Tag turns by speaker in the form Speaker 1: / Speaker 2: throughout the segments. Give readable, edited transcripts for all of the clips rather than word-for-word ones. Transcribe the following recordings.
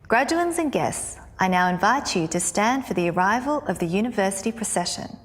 Speaker 1: Graduands and guests, I now invite you to stand for the arrival of the University Procession.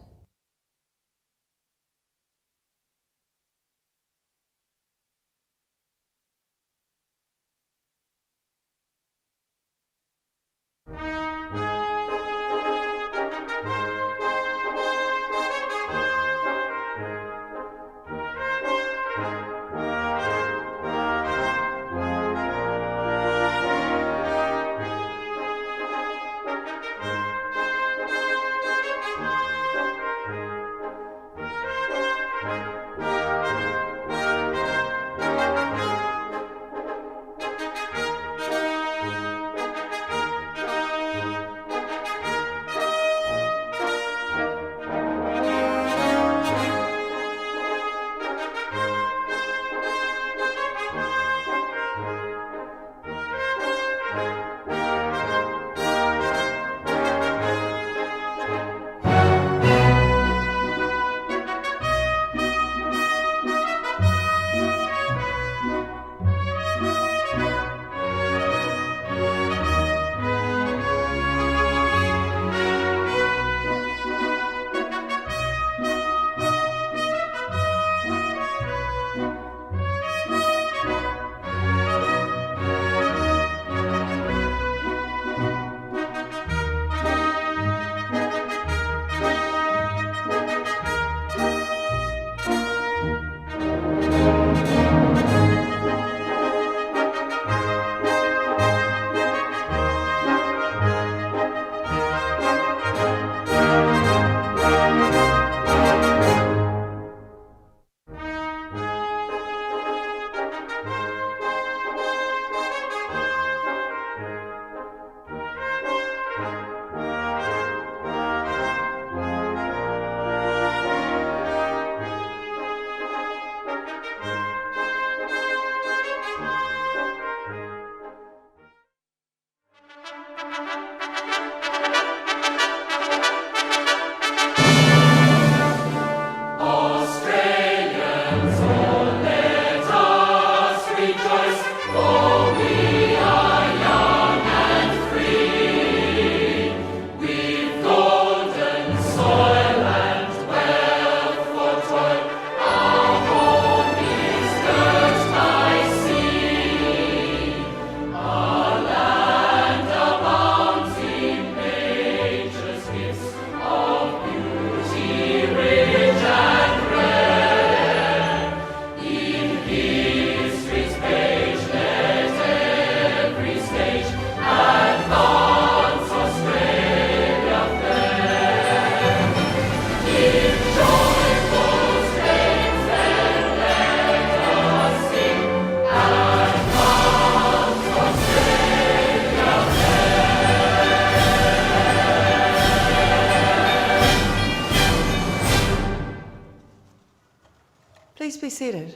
Speaker 2: Please be seated.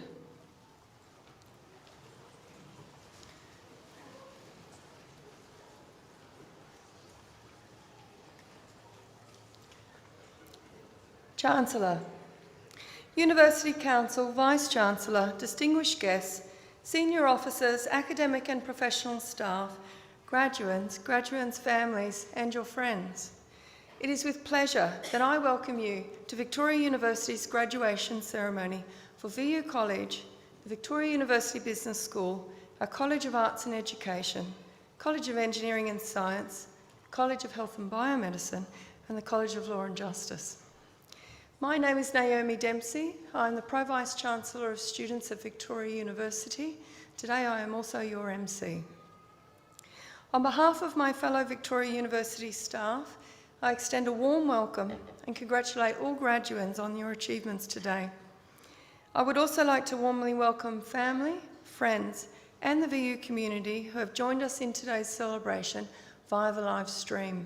Speaker 2: Chancellor, University Council, Vice-Chancellor, distinguished guests, senior officers, academic and professional staff, graduands, families, and your friends. It is with pleasure that I welcome you to Victoria University's graduation ceremony for VU College, the Victoria University Business School, our College of Arts and Education, College of Engineering and Science, College of Health and Biomedicine, and the College of Law and Justice. My name is Naomi Dempsey. I'm the Pro-Vice-Chancellor of Students at Victoria University. Today I am also your MC. On behalf of my fellow Victoria University staff, I extend a warm welcome and congratulate all graduands on your achievements today. I would also like to warmly welcome family, friends, and the VU community who have joined us in today's celebration via the live stream.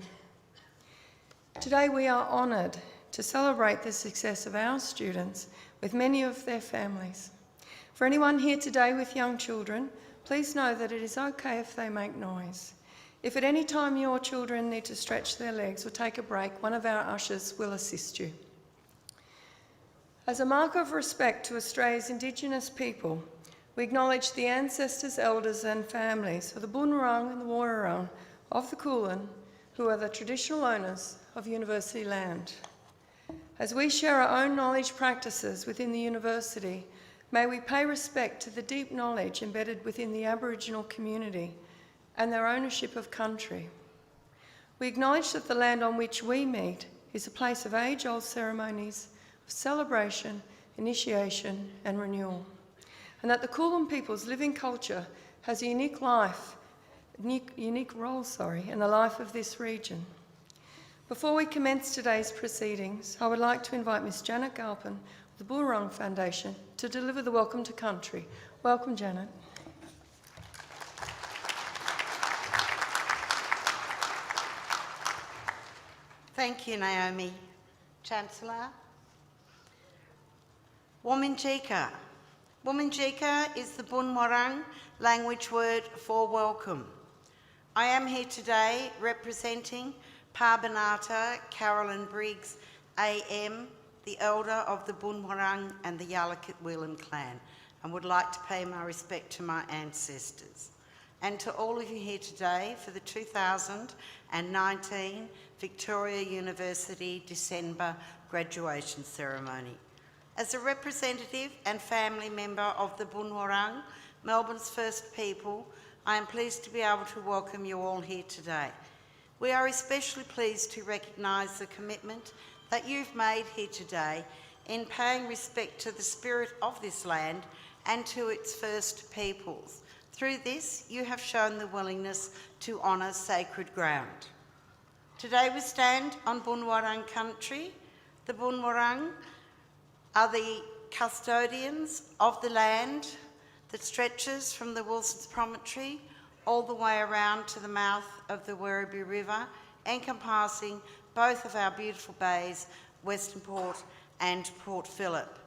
Speaker 2: Today we are honoured to celebrate the success of our students with many of their families. For anyone here today with young children, please know that it is okay if they make noise. If at any time your children need to stretch their legs or take a break, one of our ushers will assist you. As a mark of respect to Australia's Indigenous people, we acknowledge the ancestors, elders and families of the Boonwurrung and the Wurrung of the Kulin, who are the traditional owners of university land. As we share our own knowledge practices within the university, may we pay respect to the deep knowledge embedded within the Aboriginal community and their ownership of country. We acknowledge that the land on which we meet is a place of age-old ceremonies, of celebration, initiation and renewal, and that the Kulin people's living culture has a unique role in the life of this region. Before we commence today's proceedings, I would like to invite Ms. Janet Galpin of the Boonwurrung Foundation to deliver the Welcome to Country. Welcome, Janet.
Speaker 3: Thank you, Naomi. Chancellor. Wominjeka. Wominjeka is the Boonwurrung language word for welcome. I am here today representing Parbanata Carolyn Briggs AM, the elder of the Boonwurrung and the Yalukit Whelan clan, and would like to pay my respect to my ancestors. And to all of you here today for the 2019 Victoria University December graduation ceremony. As a representative and family member of the Boonwurrung, Melbourne's First People, I am pleased to be able to welcome you all here today. We are especially pleased to recognise the commitment that you've made here today in paying respect to the spirit of this land and to its First Peoples. Through this, you have shown the willingness to honour sacred ground. Today we stand on Boonwurrung country. The Boonwurrung are the custodians of the land that stretches from the Wilson's Promontory all the way around to the mouth of the Werribee River, encompassing both of our beautiful bays, Western Port and Port Phillip.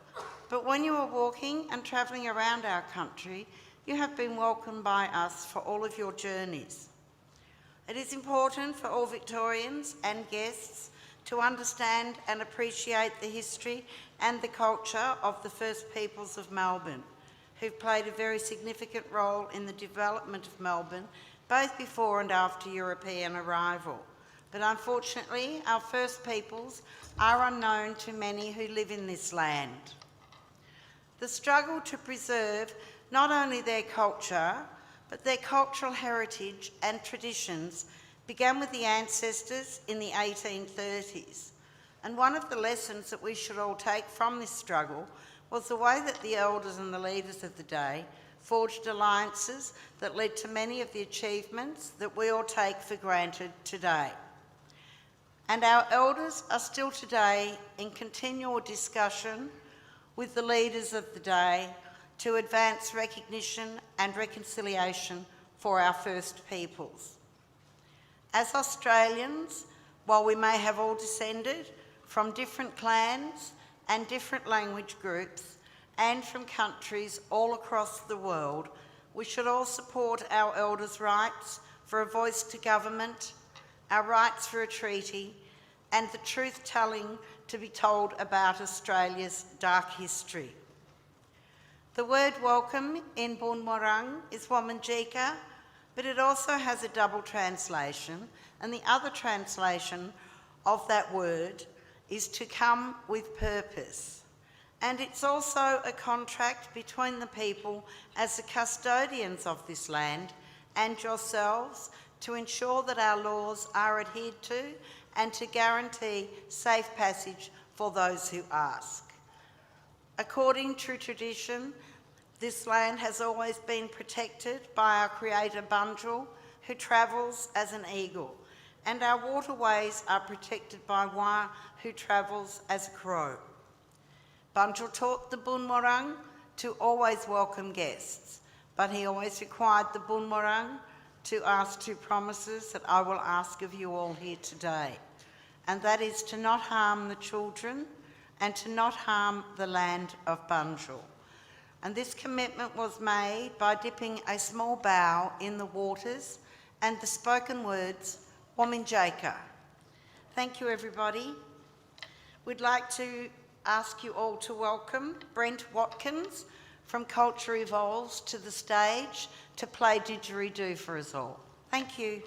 Speaker 3: But when you are walking and travelling around our country, you have been welcomed by us for all of your journeys. It is important for all Victorians and guests to understand and appreciate the history and the culture of the First Peoples of Melbourne, who've played a very significant role in the development of Melbourne, both before and after European arrival. But unfortunately, our First Peoples are unknown to many who live in this land. The struggle to preserve not only their culture, but their cultural heritage and traditions began with the ancestors in the 1830s. And one of the lessons that we should all take from this struggle was the way that the elders and the leaders of the day forged alliances that led to many of the achievements that we all take for granted today. And our elders are still today in continual discussion with the leaders of the day to advance recognition and reconciliation for our First Peoples. As Australians, while we may have all descended from different clans and different language groups and from countries all across the world, we should all support our elders' rights for a voice to government, our rights for a treaty, and the truth-telling to be told about Australia's dark history. The word welcome in Boonwurrung is Wominjeka, but it also has a double translation, and the other translation of that word is to come with purpose. And it's also a contract between the people as the custodians of this land and yourselves to ensure that our laws are adhered to and to guarantee safe passage for those who ask. According to tradition, this land has always been protected by our creator Bunjil, who travels as an eagle, and our waterways are protected by Wah, who travels as a crow. Bunjil taught the Boonwurrung to always welcome guests, but he always required the Boonwurrung to ask two promises that I will ask of you all here today, and that is to not harm the children and to not harm the land of Bunjil. And this commitment was made by dipping a small bow in the waters and the spoken words, Wominjeka. Thank you, everybody. We'd like to ask you all to welcome Brent Watkins from Culture Evolves to the stage to play Didgeridoo for us all. Thank you.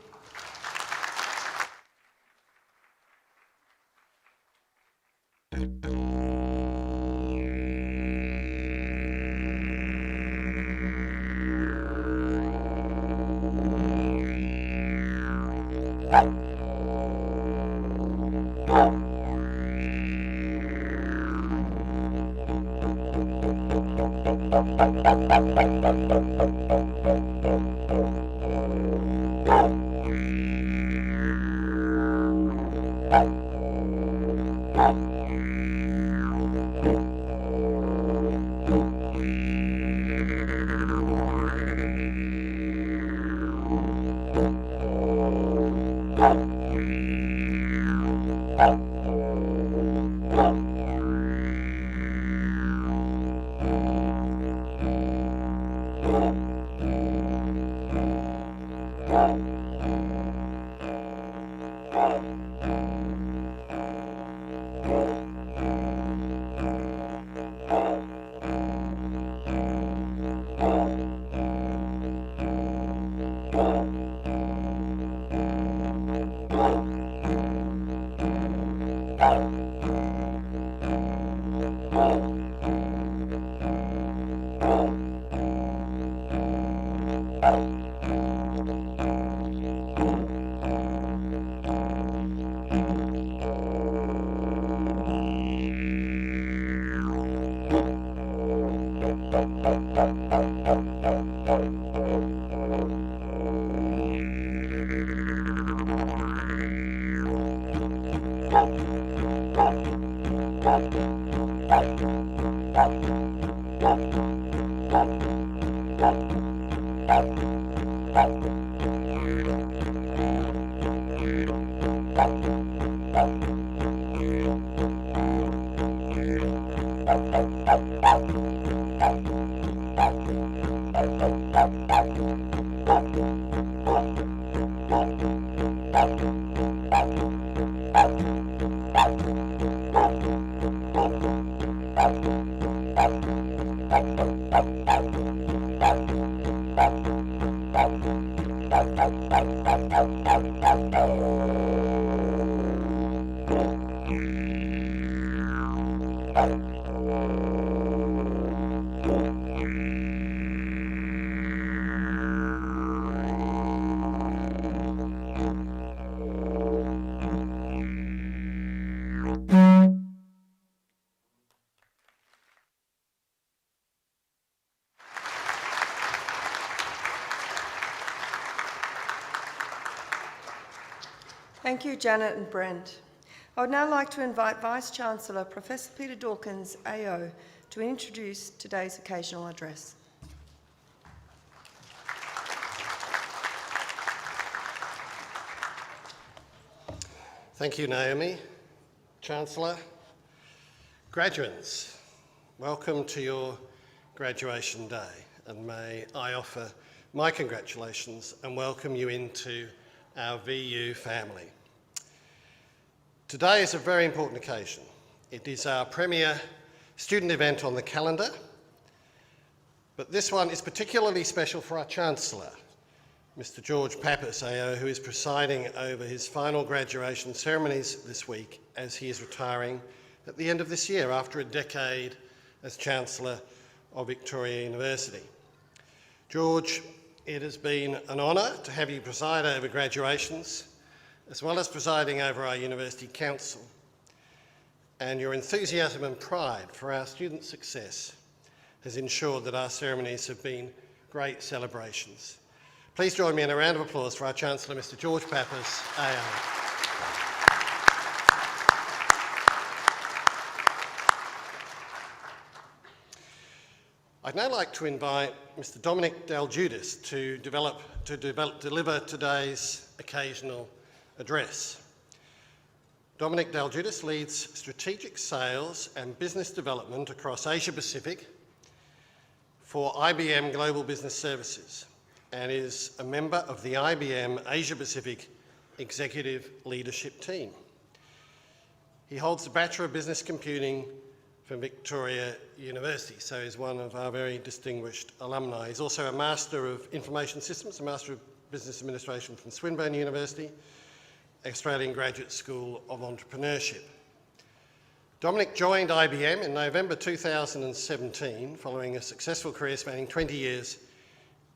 Speaker 2: Thank you, Janet and Brent. I would now like to invite Vice-Chancellor Professor Peter Dawkins, AO, to introduce today's occasional address.
Speaker 4: Thank you, Naomi. Chancellor, graduates, welcome to your graduation day, and may I offer my congratulations and welcome you into our VU family. Today is a very important occasion. It is our premier student event on the calendar, but this one is particularly special for our Chancellor, Mr. George Pappas, AO, who is presiding over his final graduation ceremonies this week as he is retiring at the end of this year after a decade as Chancellor of Victoria University. George, it has been an honour to have you preside over graduations, as well as presiding over our University Council, and your enthusiasm and pride for our student success has ensured that our ceremonies have been great celebrations. Please join me in a round of applause for our Chancellor, Mr. George Pappas, AO. I'd now like to invite Mr. Dominic Dalgiudis to deliver today's occasional address. Dominic Dalgiudis leads strategic sales and business development across Asia Pacific for IBM Global Business Services and is a member of the IBM Asia Pacific Executive Leadership Team. He holds a Bachelor of Business Computing from Victoria University, so he's one of our very distinguished alumni. He's also a Master of Information Systems, a Master of Business Administration from Swinburne University, Australian Graduate School of Entrepreneurship. Dominic joined IBM in November 2017 following a successful career spanning 20 years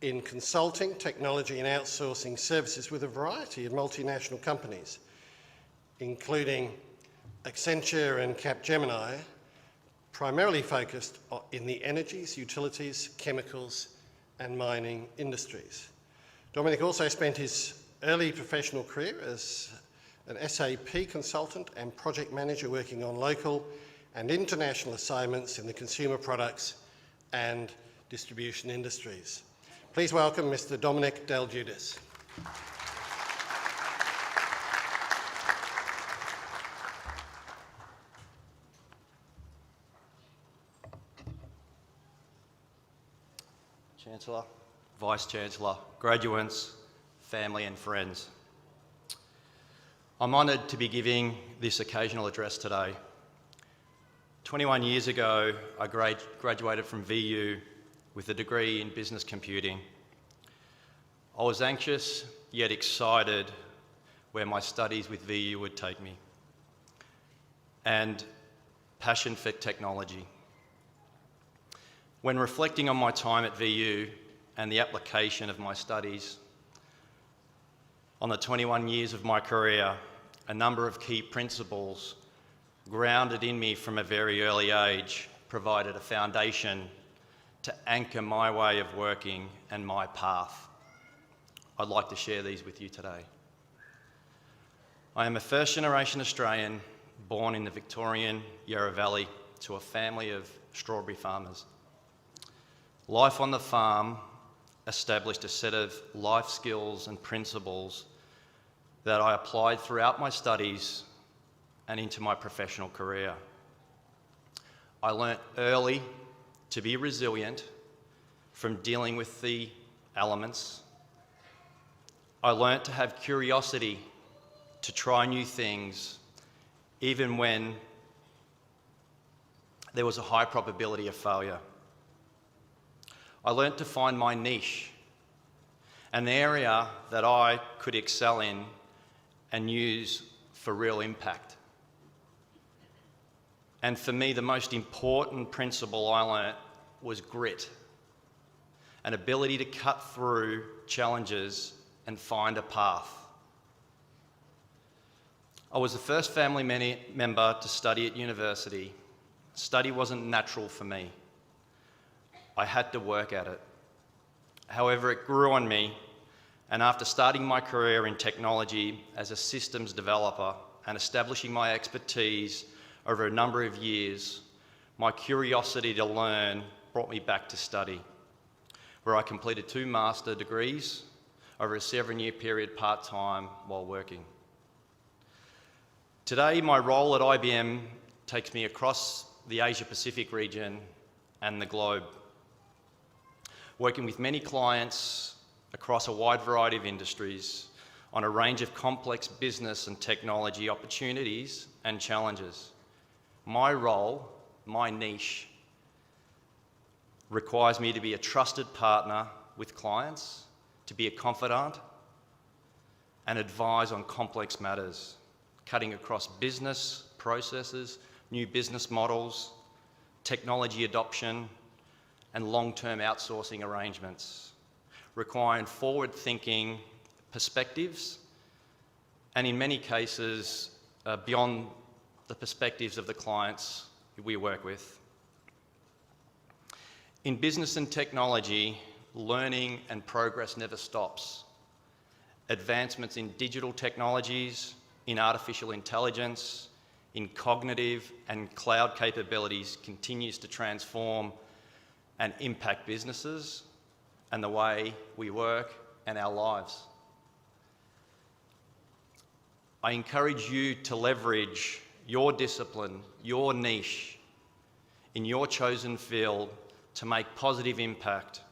Speaker 4: in consulting, technology and outsourcing services with a variety of multinational companies, including Accenture and Capgemini, primarily focused in the energies, utilities, chemicals and mining industries. Dominic also spent his early professional career as an SAP consultant and project manager working on local and international assignments in the consumer products and distribution industries. Please welcome Mr. Dominic Deljudis.
Speaker 5: Chancellor, Vice-Chancellor, graduates, family and friends. I'm honoured to be giving this occasional address today. 21 years ago, I graduated from VU with a degree in business computing. I was anxious yet excited where my studies with VU would take me, and passion for technology. When reflecting on my time at VU and the application of my studies, on the 21 years of my career, a number of key principles grounded in me from a very early age provided a foundation to anchor my way of working and my path. I'd like to share these with you today. I am a first-generation Australian born in the Victorian Yarra Valley to a family of strawberry farmers. Life on the farm established a set of life skills and principles that I applied throughout my studies and into my professional career. I learnt early to be resilient from dealing with the elements. I learnt to have curiosity to try new things, even when there was a high probability of failure. I learnt to find my niche, an area that I could excel in and use for real impact. And for me, the most important principle I learnt was grit, an ability to cut through challenges and find a path. I was the first family member to study at university. Study wasn't natural for me. I had to work at it. However, it grew on me, and after starting my career in technology as a systems developer and establishing my expertise over a number of years, my curiosity to learn brought me back to study, where I completed 2 master degrees over a 7-year period part-time while working. Today, my role at IBM takes me across the Asia-Pacific region and the globe, working with many clients across a wide variety of industries on a range of complex business and technology opportunities and challenges. My role, my niche, requires me to be a trusted partner with clients, to be a confidant, and advise on complex matters, cutting across business processes, new business models, technology adoption, and long-term outsourcing arrangements, requiring forward-thinking perspectives, and in many cases, beyond the perspectives of the clients we work with. In business and technology, learning and progress never stops. Advancements in digital technologies, in artificial intelligence, in cognitive and cloud capabilities continues to transform and impact businesses and the way we work and our lives. I encourage you to leverage your discipline, your niche, in your chosen field to make positive impact,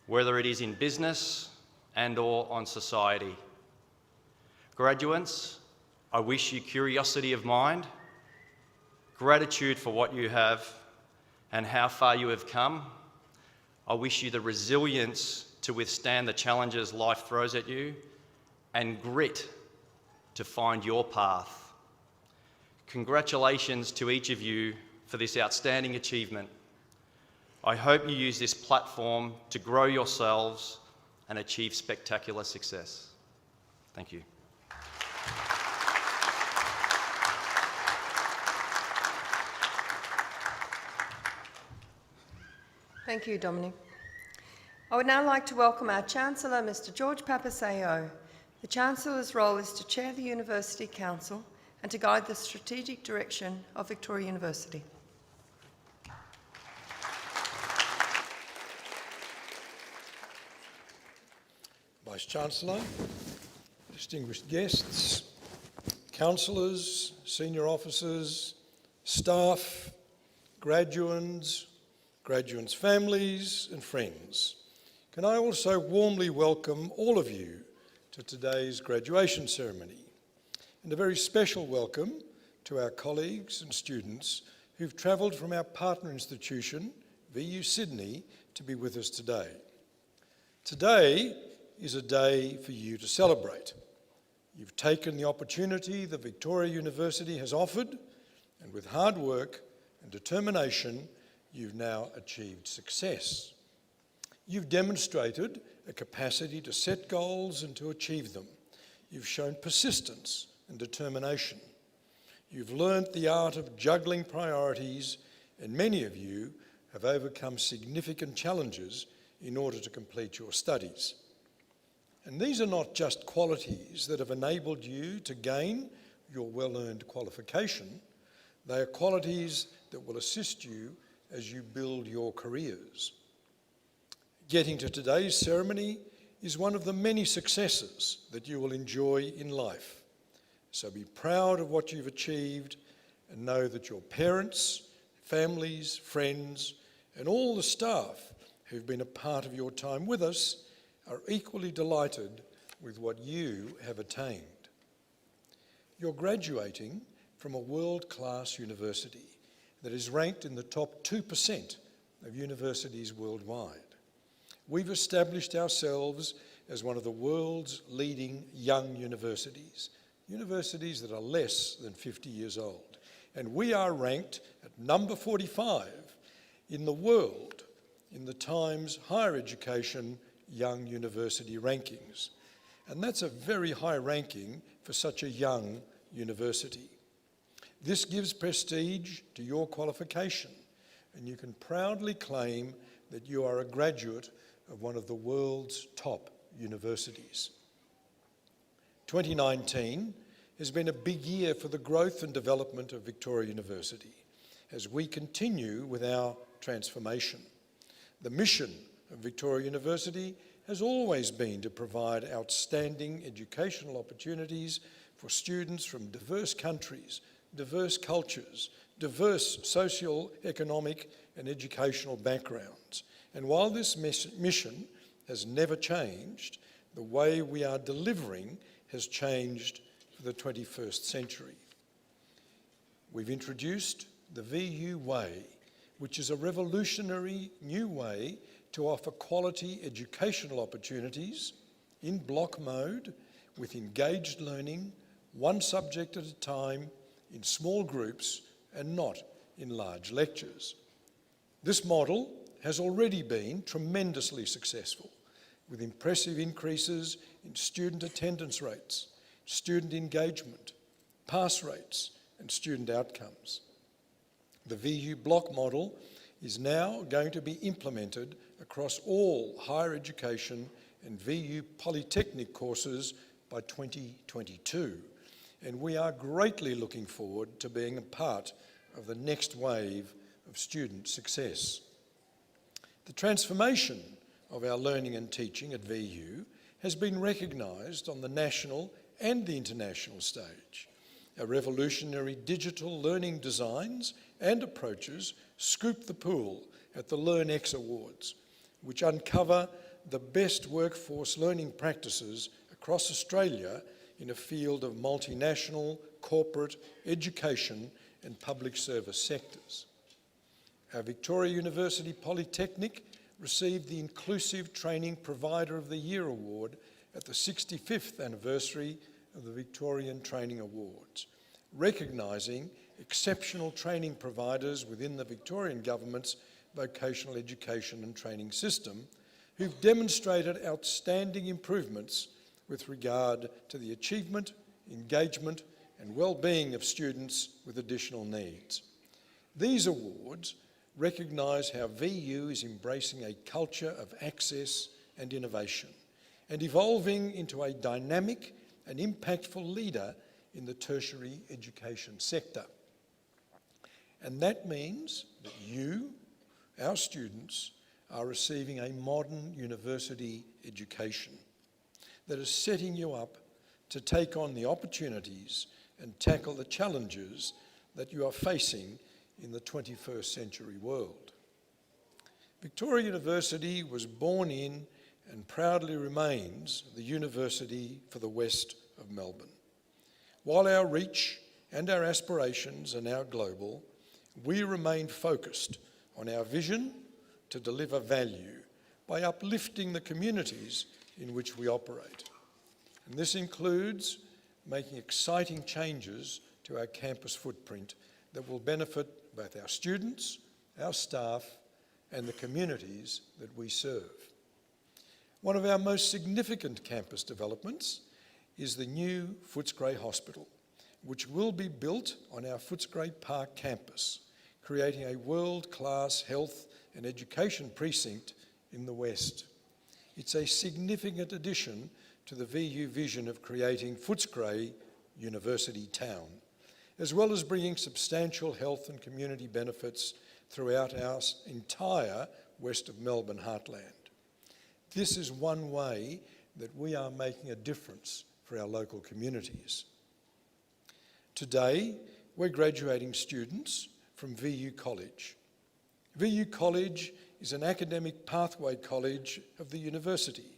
Speaker 5: whether it is in business and/or on society. Graduates, I wish you curiosity of mind, gratitude for what you have and how far you have come. I wish you the resilience to withstand the challenges life throws at you, and grit to find your path. Congratulations to each of you for this outstanding achievement. I hope you use this platform to grow yourselves and achieve spectacular success. Thank you.
Speaker 2: Thank you, Dominic. I would now like to welcome our Chancellor, Mr. George Papaseo. The Chancellor's role is to chair the University Council and to guide the strategic direction of Victoria University.
Speaker 6: Vice-Chancellor, distinguished guests, councillors, senior officers, staff, graduands, graduates' families and friends, can I also warmly welcome all of you to today's graduation ceremony, and a very special welcome to our colleagues and students who've travelled from our partner institution, VU Sydney, to be with us today. Today is a day for you to celebrate. You've taken the opportunity that Victoria University has offered, and with hard work and determination, you've now achieved success. You've demonstrated a capacity to set goals and to achieve them. You've shown persistence and determination. You've learnt the art of juggling priorities, and many of you have overcome significant challenges in order to complete your studies. And these are not just qualities that have enabled you to gain your well-earned qualification. They are qualities that will assist you as you build your careers. Getting to today's ceremony is one of the many successes that you will enjoy in life. So be proud of what you've achieved and know that your parents, families, friends, and all the staff who've been a part of your time with us are equally delighted with what you have attained. You're graduating from a world-class university that is ranked in the top 2% of universities worldwide. We've established ourselves as one of the world's leading young universities, universities that are less than 50 years old. And we are ranked at number 45 in the world in the Times Higher Education Young University rankings. And that's a very high ranking for such a young university. This gives prestige to your qualification, and you can proudly claim that you are a graduate of one of the world's top universities. 2019 has been a big year for the growth and development of Victoria University as we continue with our transformation. The mission of Victoria University has always been to provide outstanding educational opportunities for students from diverse countries, diverse cultures, diverse socio-economic and educational backgrounds. And while this mission has never changed, the way we are delivering has changed for the 21st century. We've introduced the VU Way, which is a revolutionary new way to offer quality educational opportunities in block mode with engaged learning, one subject at a time, in small groups and not in large lectures. This model has already been tremendously successful, with impressive increases in student attendance rates, student engagement, pass rates, and student outcomes. The VU block model is now going to be implemented across all higher education and VU polytechnic courses by 2022, and we are greatly looking forward to being a part of the next wave of student success. The transformation of our learning and teaching at VU has been recognised on the national and the international stage. Our revolutionary digital learning designs and approaches scoop the pool at the LearnX Awards, which uncover the best workforce learning practices across Australia in a field of multinational, corporate, education and public service sectors. Our Victoria University Polytechnic received the Inclusive Training Provider of the Year Award at the 65th anniversary of the Victorian Training Awards, recognising exceptional training providers within the Victorian Government's vocational education and training system who've demonstrated outstanding improvements with regard to the achievement, engagement and well-being of students with additional needs. These awards recognise how VU is embracing a culture of access and innovation and evolving into a dynamic and impactful leader in the tertiary education sector. And that means that you, our students, are receiving a modern university education that is setting you up to take on the opportunities and tackle the challenges that you are facing in the 21st century world. Victoria University was born in and proudly remains the university for the west of Melbourne. While our reach and our aspirations are now global, we remain focused on our vision to deliver value by uplifting the communities in which we operate. And this includes making exciting changes to our campus footprint that will benefit both our students, our staff, and the communities that we serve. One of our most significant campus developments is the new Footscray Hospital, which will be built on our Footscray Park campus, creating a world-class health and education precinct in the West. It's a significant addition to the VU vision of creating Footscray University Town, as well as bringing substantial health and community benefits throughout our entire west of Melbourne heartland. This is one way that we are making a difference for our local communities. Today, we're graduating students from VU College. VU College is an academic pathway college of the university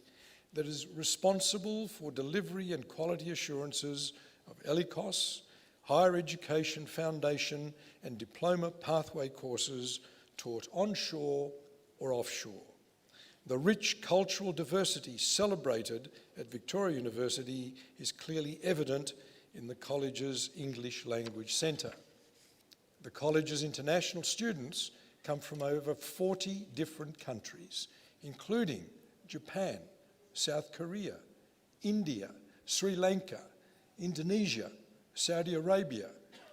Speaker 6: that is responsible for delivery and quality assurances of ELICOS, higher education foundation and diploma pathway courses taught onshore or offshore. The rich cultural diversity celebrated at Victoria University is clearly evident in the college's English Language Centre. The college's international students come from over 40 different countries, including Japan, South Korea, India, Sri Lanka, Indonesia, Saudi Arabia,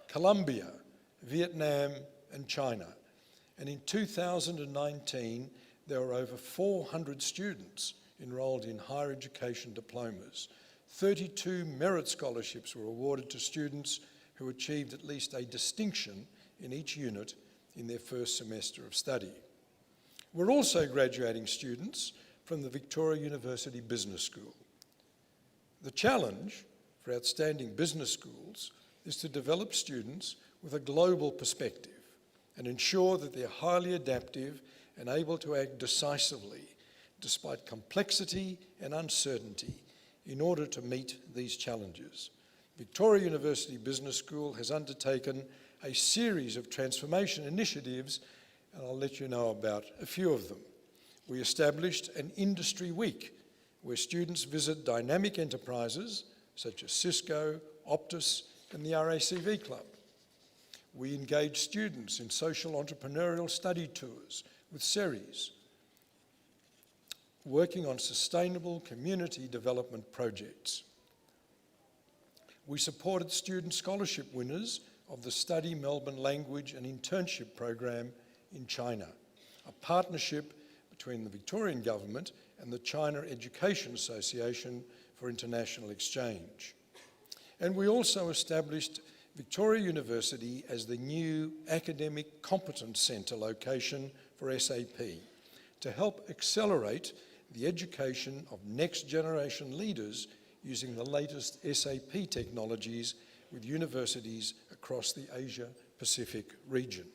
Speaker 6: Colombia, Vietnam, and China. And in 2019, there were over 400 students enrolled in higher education diplomas. 32 merit scholarships were awarded to students who achieved at least a distinction in each unit in their first semester of study. We're also graduating students from the Victoria University Business School. The challenge for outstanding business schools is to develop students with a global perspective and ensure that they're highly adaptive and able to act decisively despite complexity and uncertainty in order to meet these challenges. Victoria University Business School has undertaken a series of transformation initiatives, and I'll let you know about a few of them. We established an industry week where students visit dynamic enterprises such as Cisco, Optus, and the RACV Club. We engage students in social entrepreneurial study tours with series, working on sustainable community development projects. We supported student scholarship winners of the Study Melbourne Language and Internship Program in China, a partnership between the Victorian Government and the China Education Association for International Exchange. And we also established Victoria University as the new Academic Competence Centre location for SAP to help accelerate the education of next generation leaders using the latest SAP technologies with universities across the Asia-Pacific region.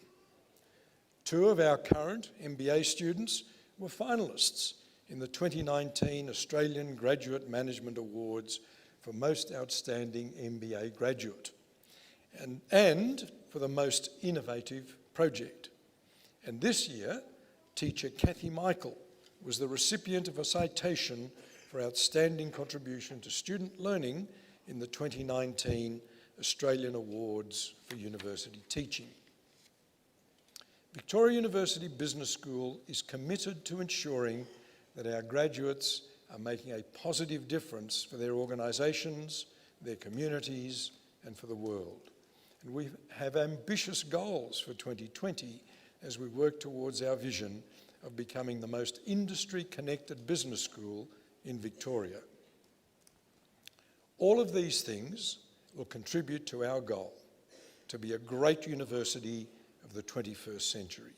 Speaker 6: 2 of our current MBA students were finalists in the 2019 Australian Graduate Management Awards for Most Outstanding MBA Graduate and for the Most Innovative Project. And this year, teacher Kathy Michael was the recipient of a citation for outstanding contribution to student learning in the 2019 Australian Awards for University Teaching. Victoria University Business School is committed to ensuring that our graduates are making a positive difference for their organisations, their communities, and for the world. And we have ambitious goals for 2020 as we work towards our vision of becoming the most industry-connected business school in Victoria. All of these things will contribute to our goal to be a great university of the 21st century,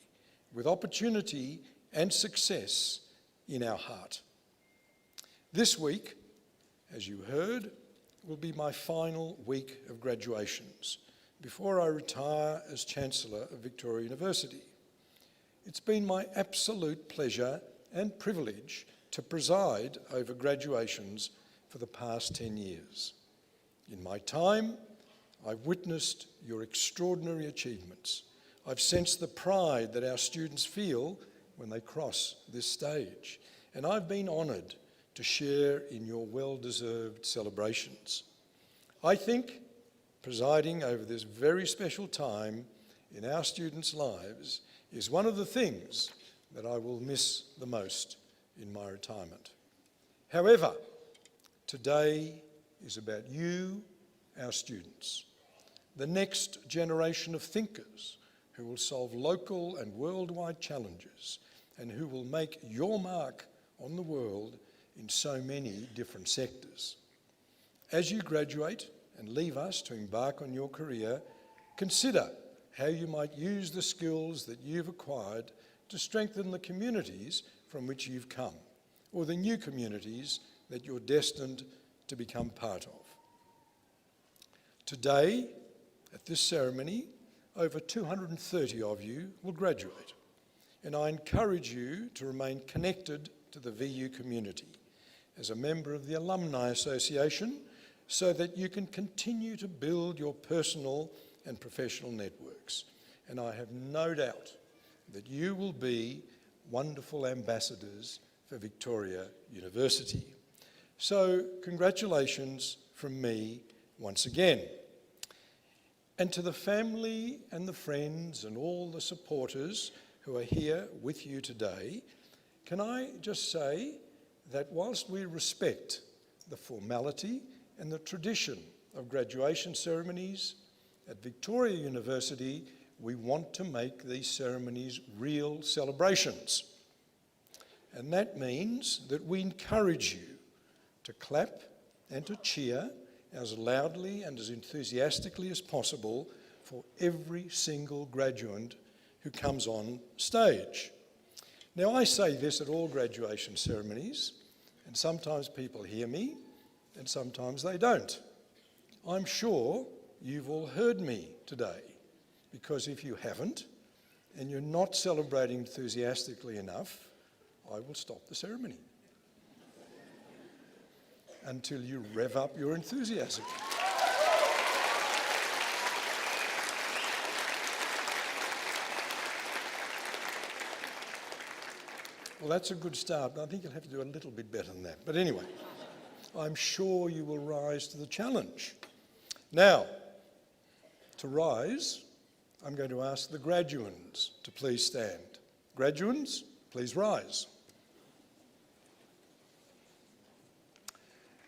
Speaker 6: with opportunity and success in our heart. This week, as you heard, will be my final week of graduations before I retire as Chancellor of Victoria University. It's been my absolute pleasure and privilege to preside over graduations for the past 10 years. In my time, I've witnessed your extraordinary achievements. I've sensed the pride that our students feel when they cross this stage, and I've been honoured to share in your well-deserved celebrations. I think presiding over this very special time in our students' lives is one of the things that I will miss the most in my retirement. However, today is about you, our students, the next generation of thinkers who will solve local and worldwide challenges and who will make your mark on the world in so many different sectors. As you graduate and leave us to embark on your career, consider how you might use the skills that you've acquired to strengthen the communities from which you've come, or the new communities that you're destined to become part of. Today, at this ceremony, over 230 of you will graduate, and I encourage you to remain connected to the VU community as a member of the Alumni Association so that you can continue to build your personal and professional networks. And I have no doubt that you will be wonderful ambassadors for Victoria University. So congratulations from me once again. And to the family and the friends and all the supporters who are here with you today, can I just say that whilst we respect the formality and the tradition of graduation ceremonies, at Victoria University, we want to make these ceremonies real celebrations. And that means that we encourage you to clap and to cheer as loudly and as enthusiastically as possible for every single graduate who comes on stage. Now, I say this at all graduation ceremonies, and sometimes people hear me, and sometimes they don't. I'm sure you've all heard me today, because if you haven't, and you're not celebrating enthusiastically enough, I will stop the ceremony until you rev up your enthusiasm. Well, that's a good start, but I think you'll have to do a little bit better than that. But anyway, I'm sure you will rise to the challenge. Now, to rise, I'm going to ask the graduands to please stand. Graduands, please rise.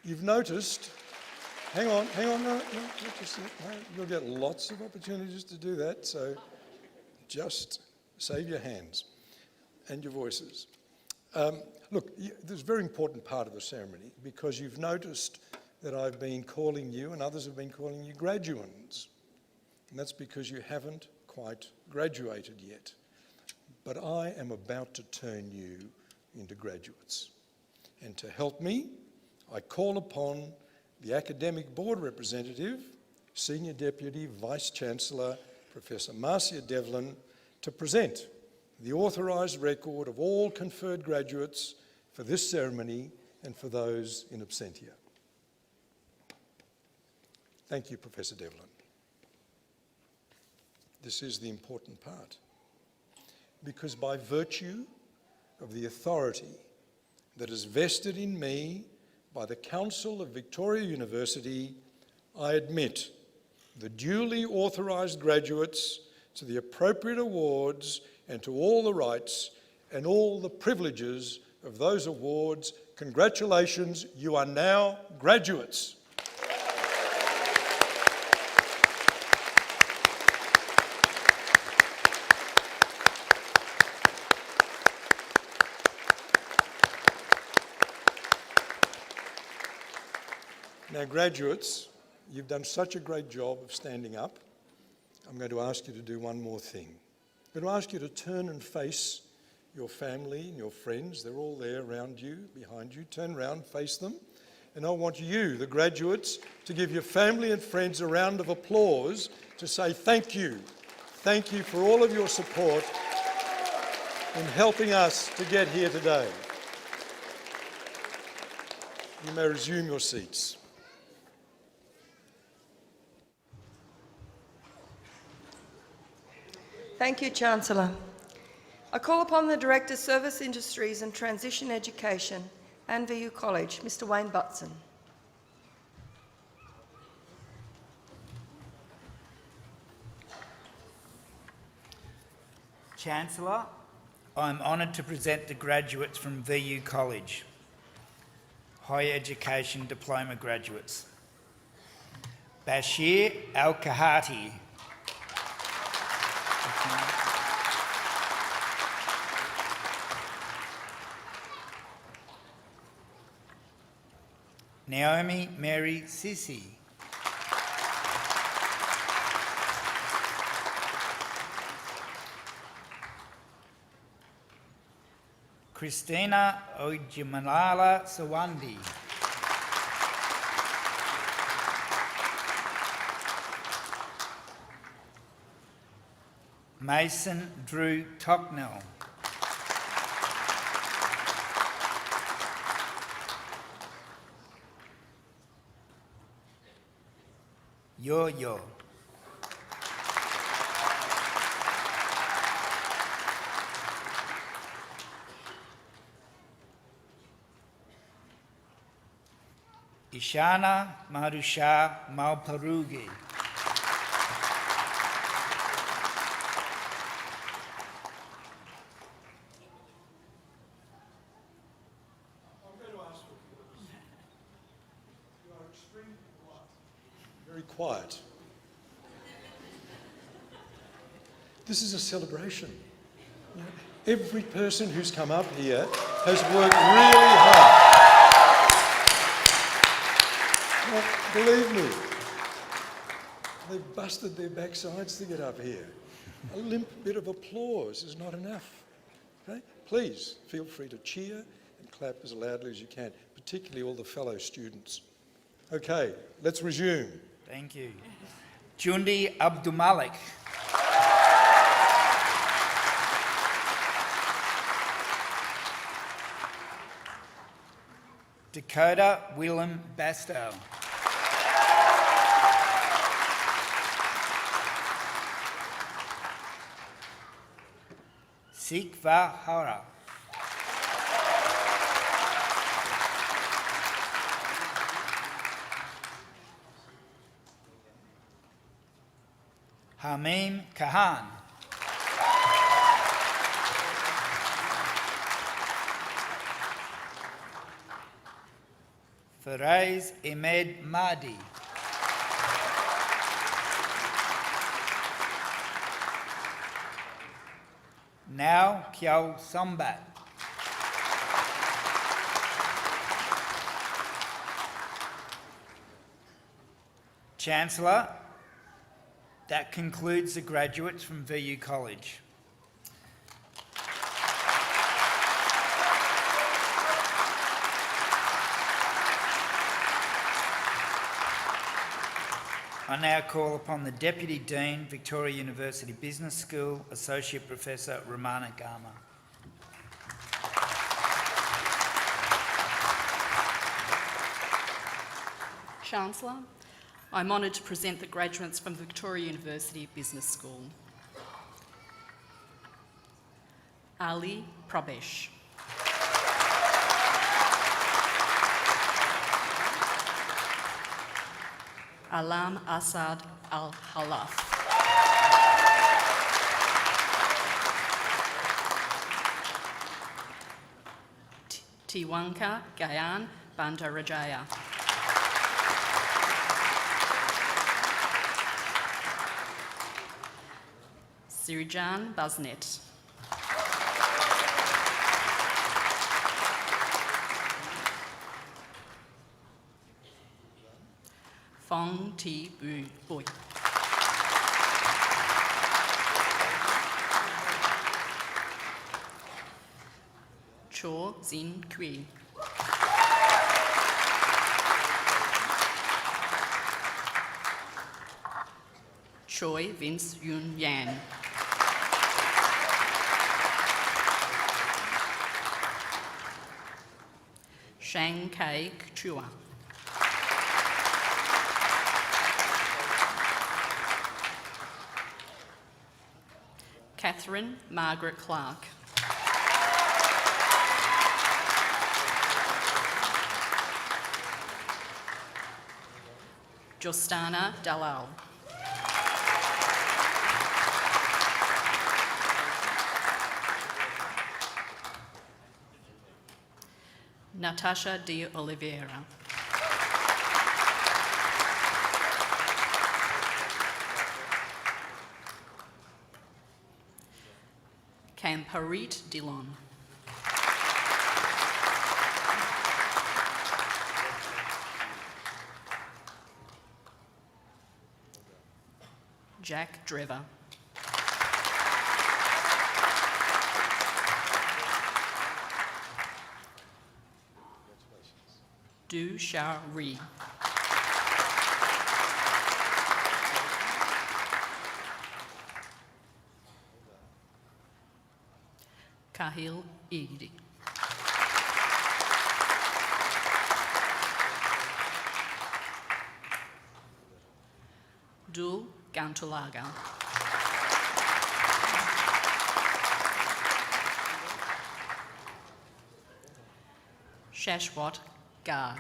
Speaker 6: You've noticed, hang on, no, you'll get lots of opportunities to do that, so just save your hands and your voices. Look, there's a very important part of the ceremony because you've noticed that I've been calling you and others have been calling you graduands. And that's because you haven't quite graduated yet. But I am about to turn you into graduates. And to help me, I call upon the Academic Board Representative, Senior Deputy Vice-Chancellor, Professor Marcia Devlin, to present the authorised record of all conferred graduates for this ceremony and for those in absentia. Thank you, Professor Devlin. This is the important part, because by virtue of the authority that is vested in me by the Council of Victoria University, I admit the duly authorised graduates to the appropriate awards and to all the rights and all the privileges of those awards. Congratulations, you are now graduates. Now, graduates, you've done such a great job of standing up. I'm going to ask you to do one more thing. I'm going to ask you to turn and face your family and your friends. They're all there around you, behind you. Turn around, face them. And I want you, the graduates, to give your family and friends a round of applause to say thank you. Thank you for all of your support in helping us to get here today. You may resume your seats.
Speaker 2: Thank you, Chancellor. I call upon the Director, Service Industries and Transition Education and VU College, Mr. Wayne Butson.
Speaker 7: Chancellor, I'm honoured to present the graduates from VU College, Higher Education Diploma graduates. Bashir Al-Kahati. Naomi Mary Sissi. Christina Ojimalala Sawandi. Mason Drew Tocknell. Yo-Yo. Ishana Marusha Malparugi.
Speaker 6: Very quiet. This is a celebration. Every person who's come up here has worked really hard. Well, believe me, they've busted their backsides to get up here. A limp bit of applause is not enough. Okay? Please feel free to cheer and clap as loudly as you can, particularly all the fellow students. Okay, let's resume.
Speaker 7: Thank you. Jundi Abdulmalik. Dakota Willem Bastow. Sikva Hara. Hamim Kahan. Faraz Ahmed Mahdi. Now Kiao Sambat. Chancellor, that concludes the graduates from VU College. I now call upon the Deputy Dean, Victoria University Business School, Associate Professor Ramana Gama.
Speaker 8: Chancellor, I'm honoured to present the graduates from Victoria University Business School. Ali Prabesh. Alam Asad Al-Halaf. Tiwanka Gayan Bandarajaya. Sirijan Baznet. Fong Ti Bui. Cho Zin Kui. Choi Vince Yun Yan. Shang Kai Chua. Catherine Margaret Clark. Jostana Dalal. Natasha de Oliveira. Kamparit Dillon. Jack Drever. Du Sha Ri. Kahil Igdi. Dul Gantulaga. Shashwat Garg.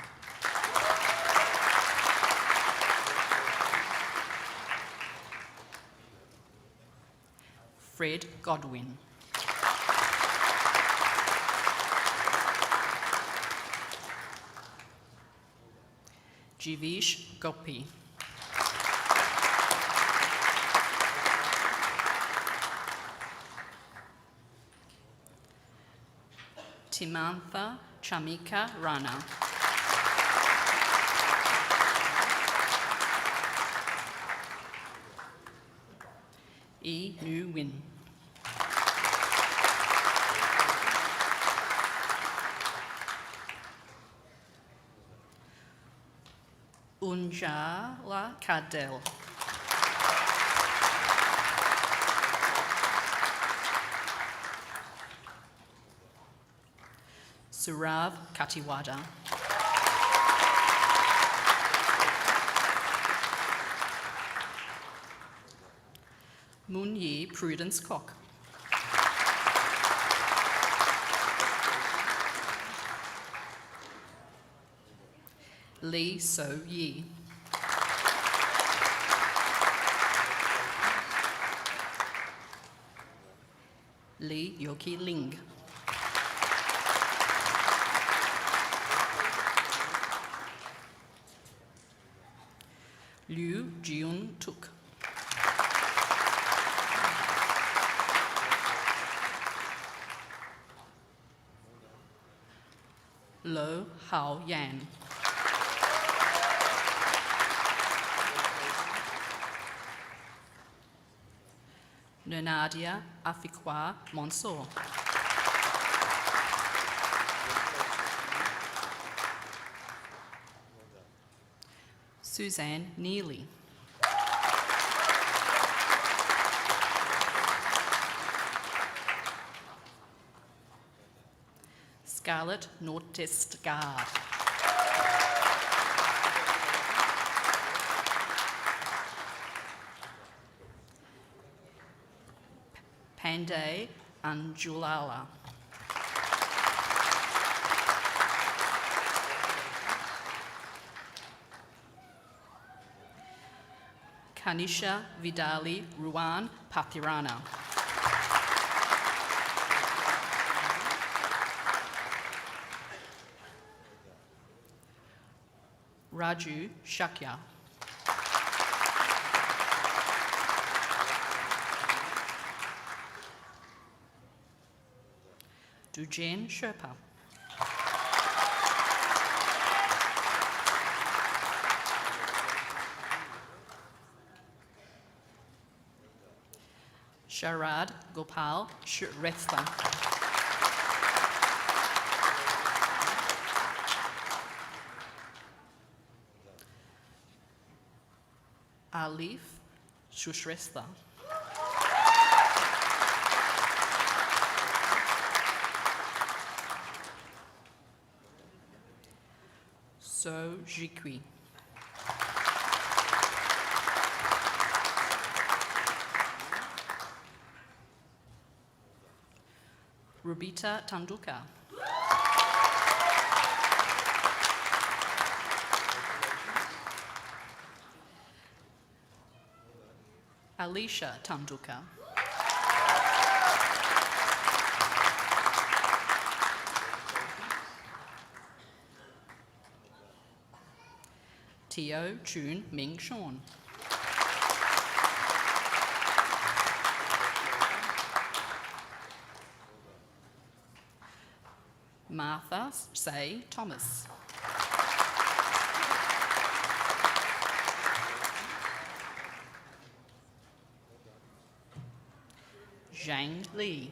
Speaker 8: Fred Godwin. Jivish Gopi. Timantha Chamika Rana. E. Nu Win. Unjala Kadel. Surav Katiwada. Moon Yi Prudence Kok. Lee So Yi. Lee Yoki Ling. Liu Jiun Tuk. Lo Hao Yan. Nenadia Afikwa Mansour. Suzanne Neely. Scarlett Nordtestgaard. Panday Anjulala. Kanisha Vidali Ruan Pathirana. Raju Shakya. Dujen Sherpa. Sharad Gopal Shrestha. Alif Shrestha. So Jikwi. Rubita Tanduka. Alicia Tanduka. Teo Chun Ming Sean. Martha Say Thomas. Zhang Li.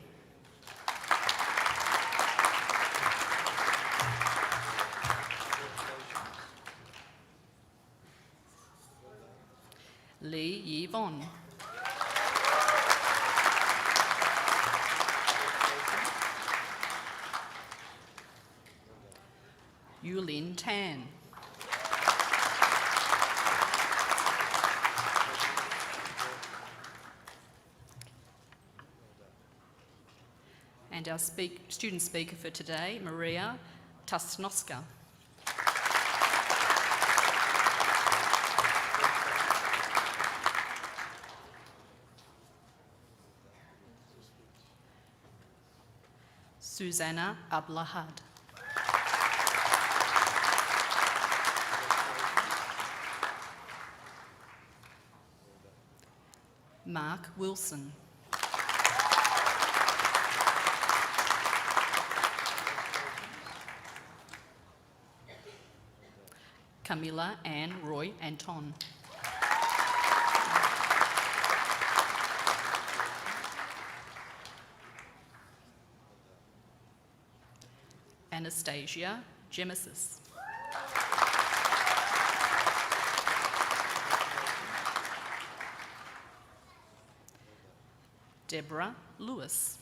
Speaker 8: Li Yvonne. Yulin Tan. And our student speaker for today, Maria Tasnoska. Susanna Ablahad. Mark Wilson. Camilla Ann Roy Anton. Anastasia Gemesis. Deborah Lewis.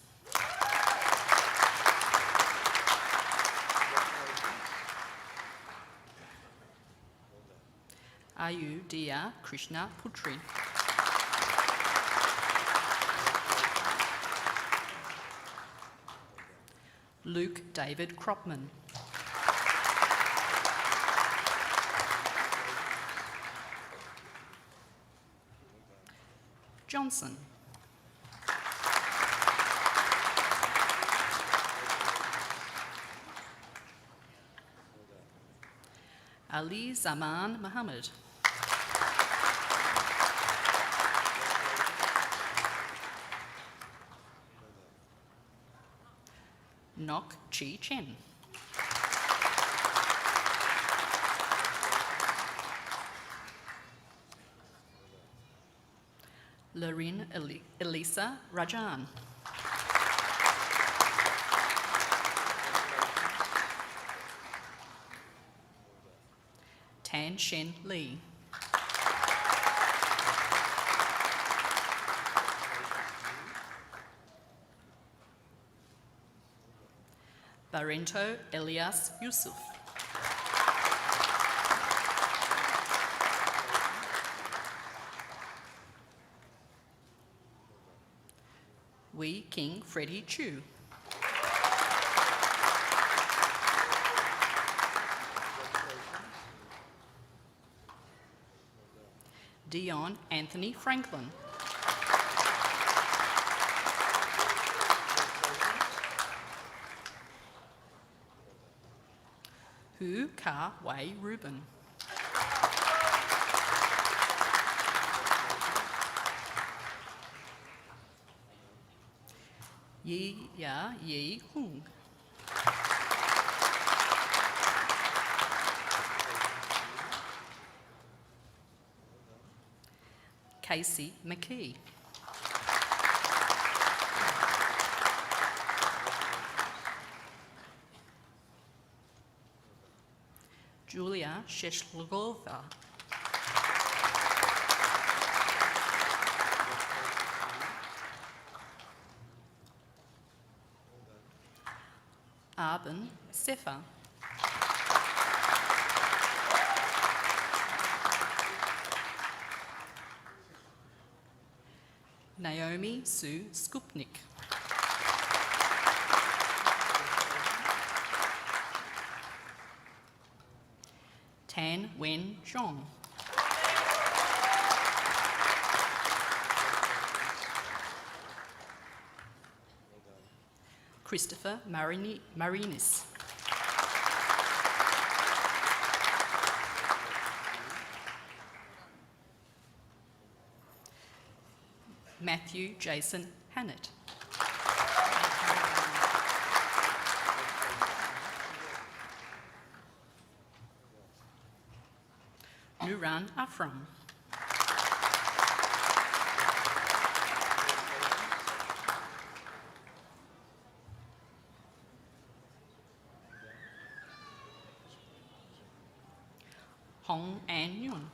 Speaker 8: Ayu Dia Krishna Putri. Luke David Cropman. Johnson. Ali Zaman Muhammad. Nok Chi Chen. Lorin Elisa Rajan. Tan Shen Lee. Barento Elias Yusuf. Wee King Freddie Chu. Dion Anthony Franklin. Hu Ka Wei Ruben. Yi Ya Yi Hung. Casey McKee. Julia Sheshlogova. Arben Sefa. Naomi Sue Skupnik. Tan Wen Zhong. Christopher Marinis. Matthew Jason Hannett. Nuran Afram. Hong An Yun.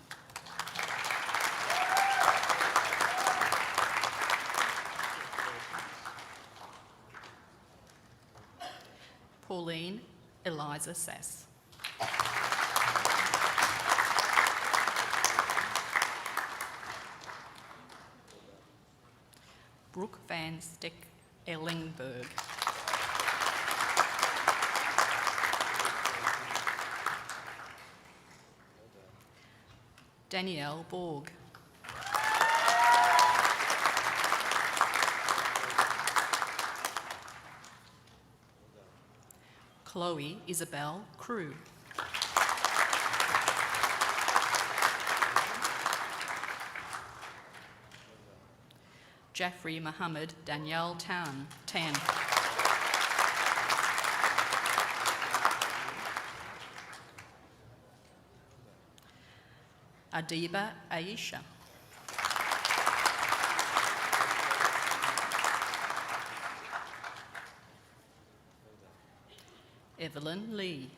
Speaker 8: Pauline Eliza Sass. Brooke Van Steck Ellingberg. Danielle Borg. Chloe Isabel Crew. Jaffrey Mohammed Danielle Tan. Adiba Aisha. Evelyn Lee.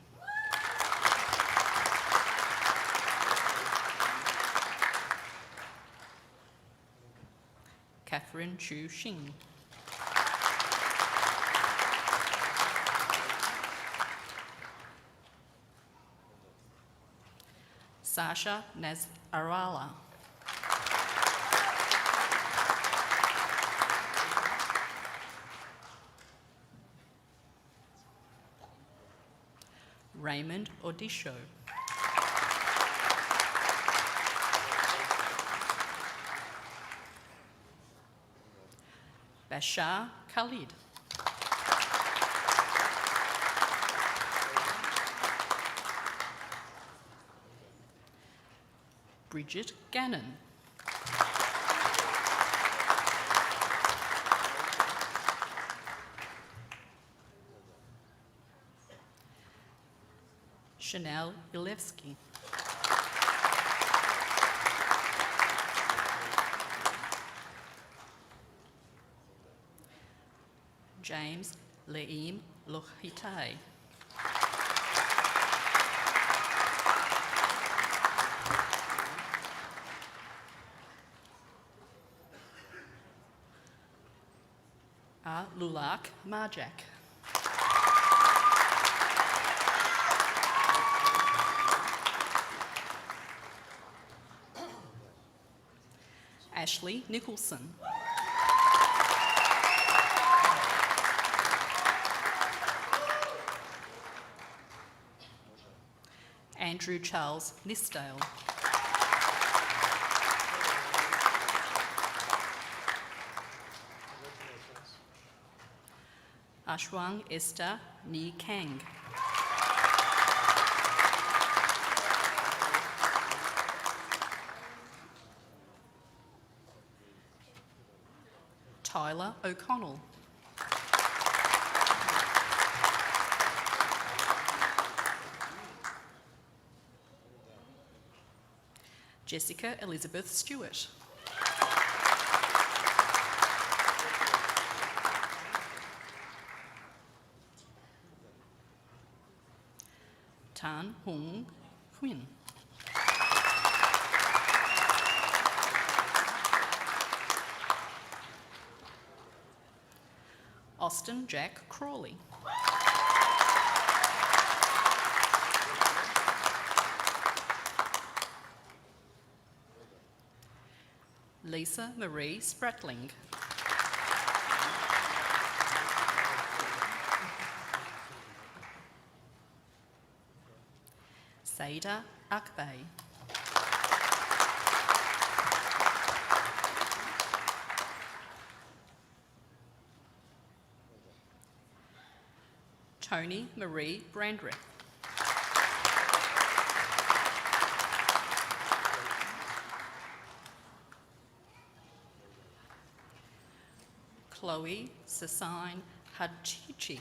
Speaker 8: Catherine Chu Xing. Sasha Nazarala. Raymond Odisho. Bashar Khalid. Bridget Gannon. Chanel Ilevsky. James Leim Lohitay. Lulak Marjak. Ashley Nicholson. Andrew Charles Nisdale. Ashwang Esther Ni Kang. Tyler O'Connell. Jessica Elizabeth Stewart. Tan Hung Quinn. Austin Jack Crawley. Lisa Marie Spratling. Saida Akbay. Tony Marie Brandreth. Chloe Sasine Hadchichi.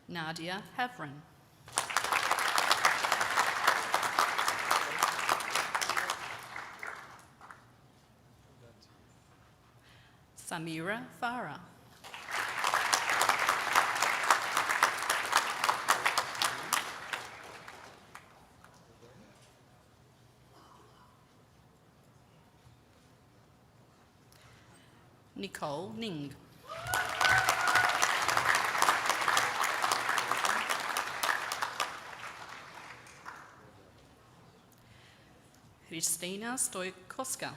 Speaker 8: Nadia Havran. Samira Farah. Nicole Ning. Kristina Stojkoska.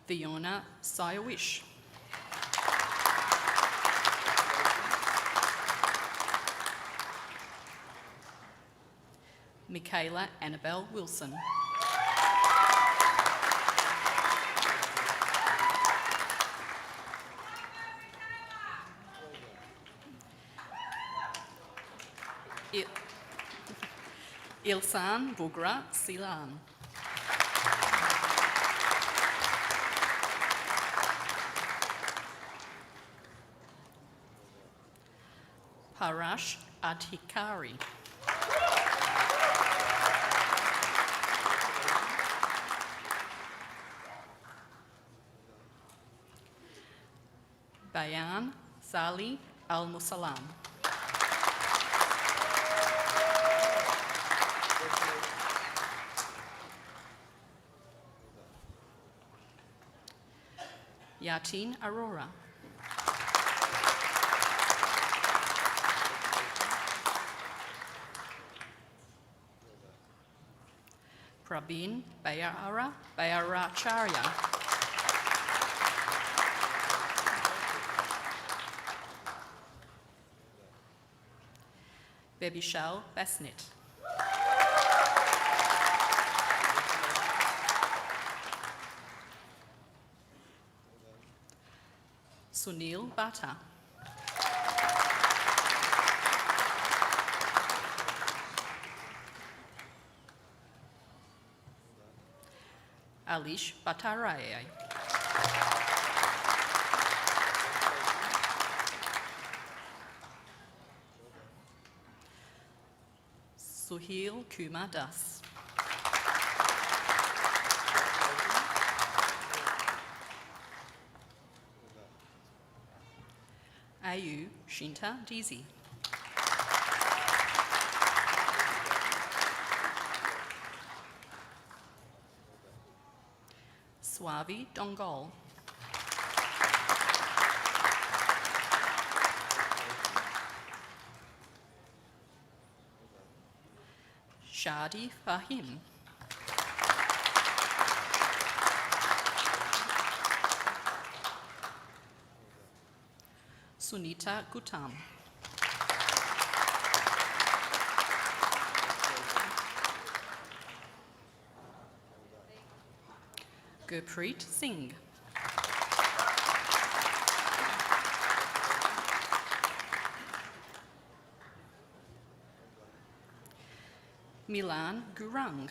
Speaker 8: Fiona Sayawish. Michaela Annabelle Wilson. Ilsan Bugra Silan. Parash Adhikari. Bayan Sali Al-Musalam. Yatin Aurora. Prabin Bayara Bayaracharya. Bebishal Basnet. Sunil Bhatta. Alish Bhattaraye. Suhil Kumar Das. Ayu Shinta Dizi. Swavi Dongol. Shadi Fahim. Sunita Guttam. Gurpreet Singh. Milan Gurung.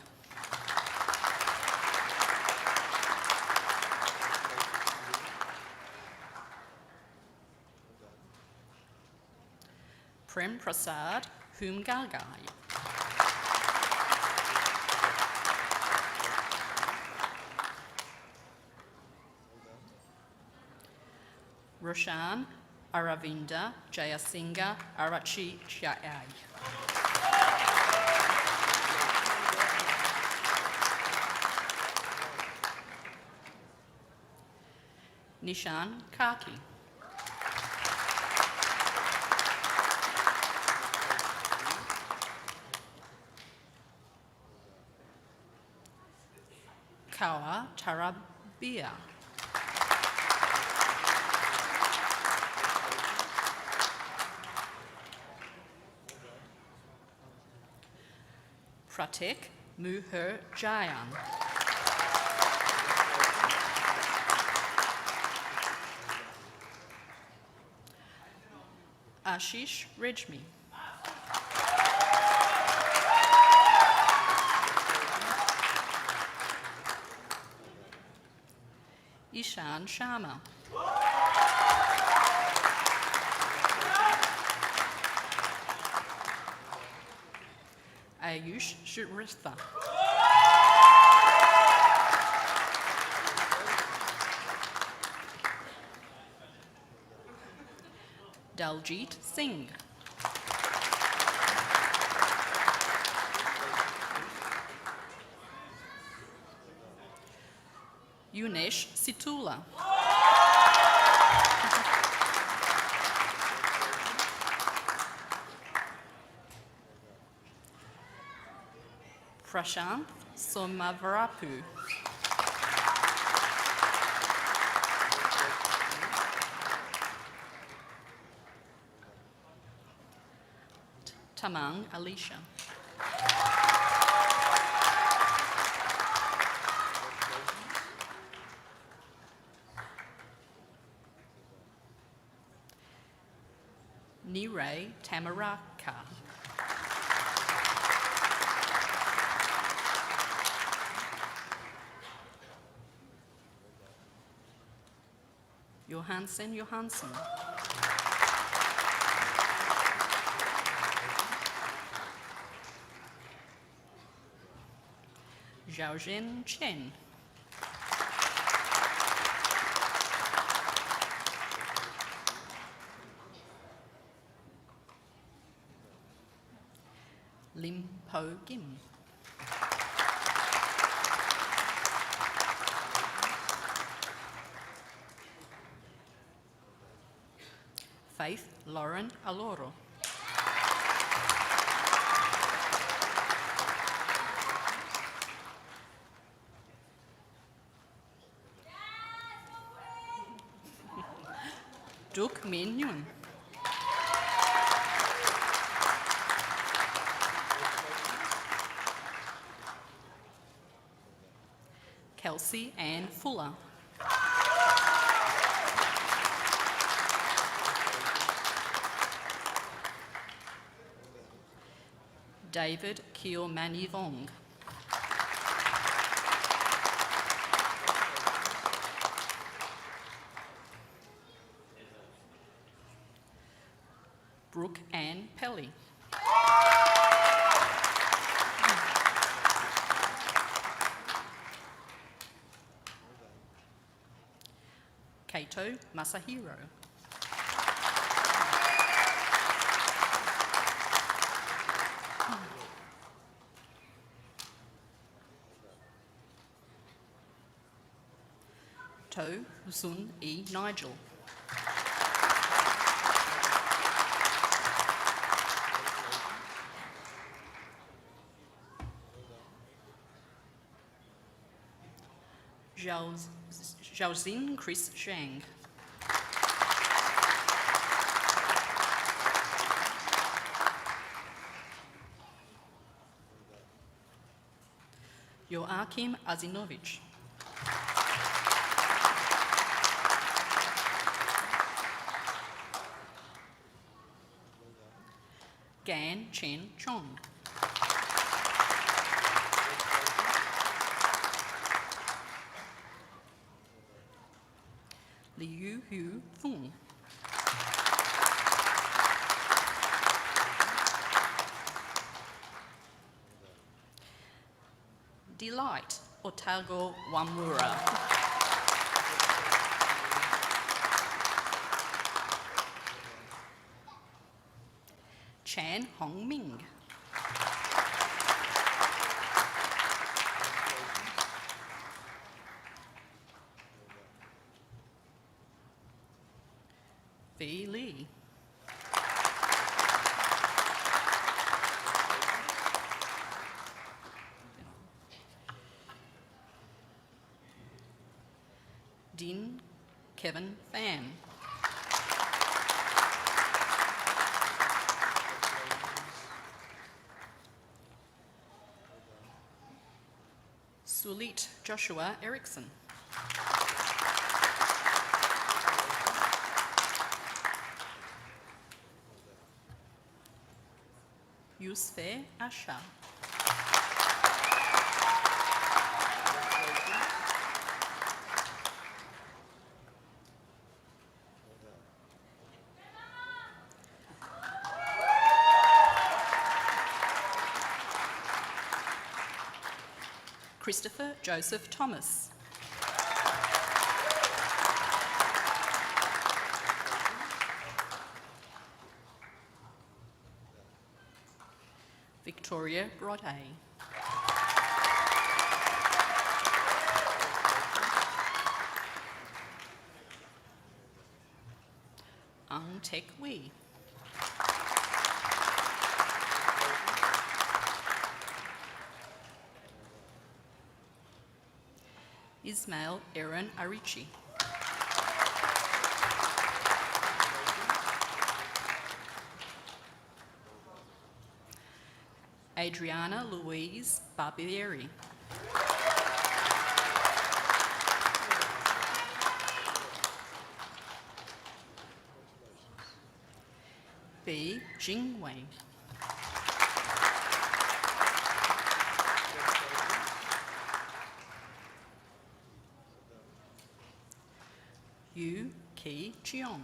Speaker 8: Prem Prasad Humgagai. Roshan Aravinda Jayasinga Arachi Jayai. Nishan Kaki. Kawa Tarabia. Pratik Muher Jayan. Ashish Rejmi. Ishan Sharma. Ayush Shritha. Daljit Singh. Yunesh Situla. Prashant Somavarapu. Tamang Alicia. Niray Tamaraka. Johansen Johansson. Xiaojin Chen. Lim Po Kim. Faith Lauren Aloro. Duk Min Yun. Kelsey Ann Fuller. David Kielmanivong. Brooke Ann Pelly. Kato Masahiro. To Sun E. Nigel. Zhaozin Chris Zhang. Joachim Azinovich. Gan Chen Chong. Liu Hu Fung. Delight Otago Wamura. Chan Hong Ming. V. Lee. Dean Kevin Pham. Sulit Joshua Erickson. Yusfe Asha. Christopher Joseph Thomas. Victoria Brotte. Ang Tek Wee. Ismail Aaron Arichi. Adriana Louise Barbieri. B. Jingwei. Yu Ki Cheong.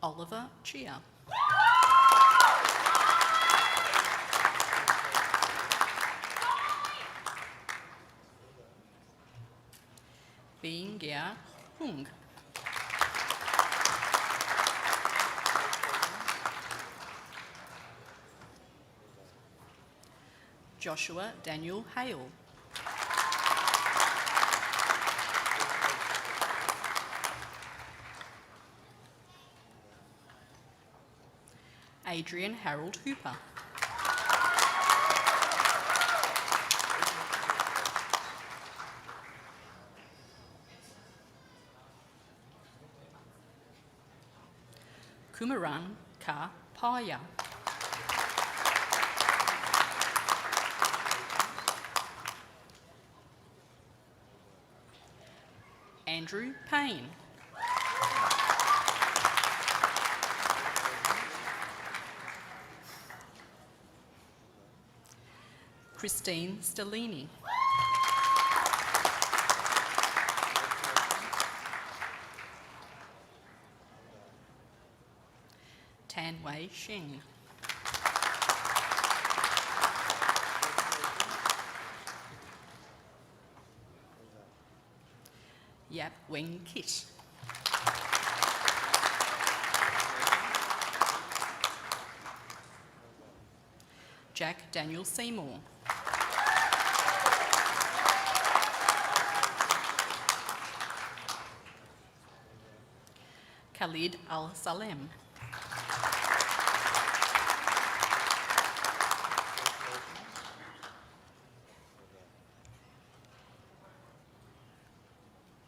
Speaker 8: Oliver Chia. Bing Gia Hung. Joshua Daniel Hale. Adrian Harold Hooper. Kumaran Ka Paya. Andrew Payne. Christine Stellini. Tan Wei Sheng. Yap Wing Kit. Jack Daniel Seymour. Khalid Al Salem.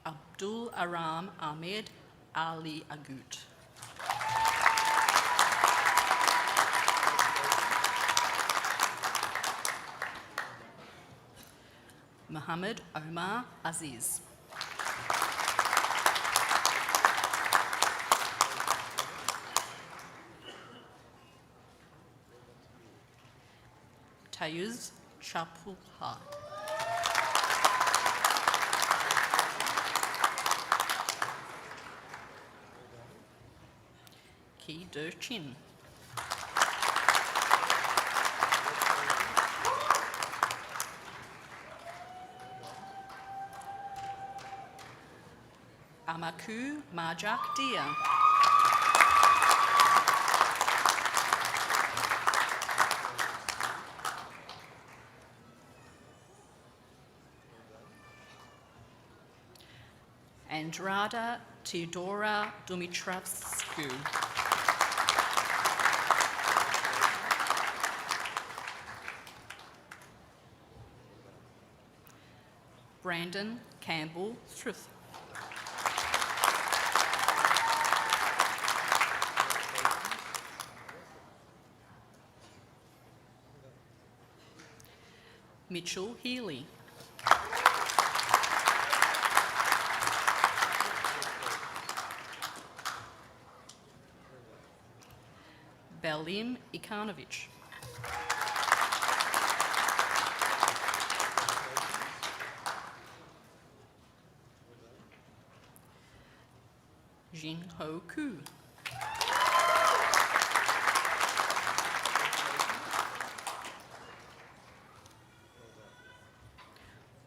Speaker 8: Abdul Aram Ahmed Ali Agut. Muhammad Omar Aziz. Tayuz Chapulha. Ki De Chin. Amaku Marjak Dia. Andrada Teodora Dumitrescu. Brandon Campbell Frith. Mitchell Healy. Belim Ikanovich. Jin Ho Ku.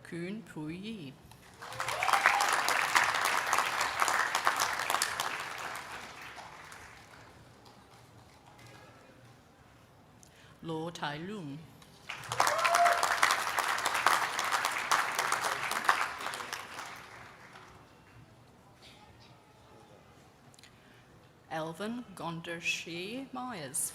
Speaker 8: Kun Puyi. Lo Tai Lung. Alvin Gondershee Myers.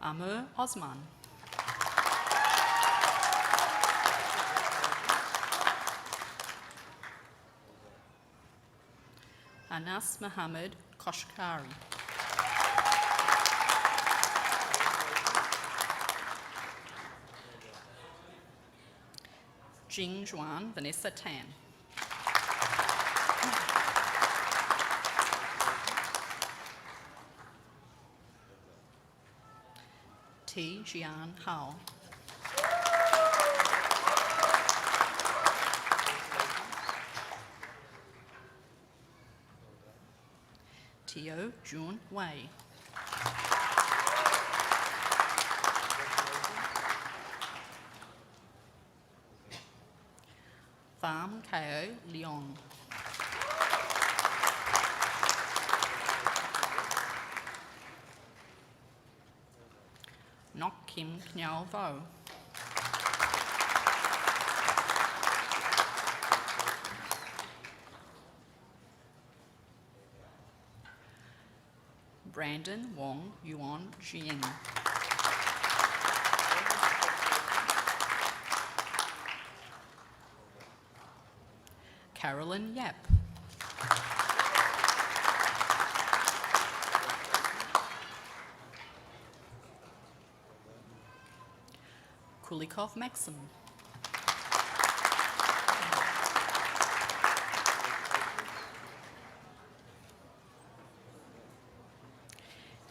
Speaker 8: Amr Osman. Anas Mohammed Koshkari. Jing Juan Vanessa Tan. T. Jian Hao. Teo Jun Wei. Pham Kao Leong. Nok Kim Knyao Vo. Brandon Wong Yuan Jing. Carolyn Yap. Kulikov Maxim.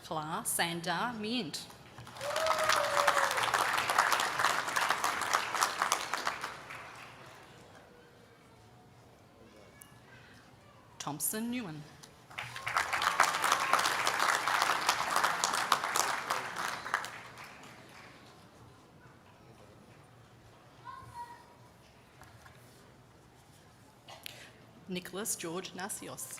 Speaker 8: Kla Sandar Mint. Thompson Nguyen. Nicholas George Nasios.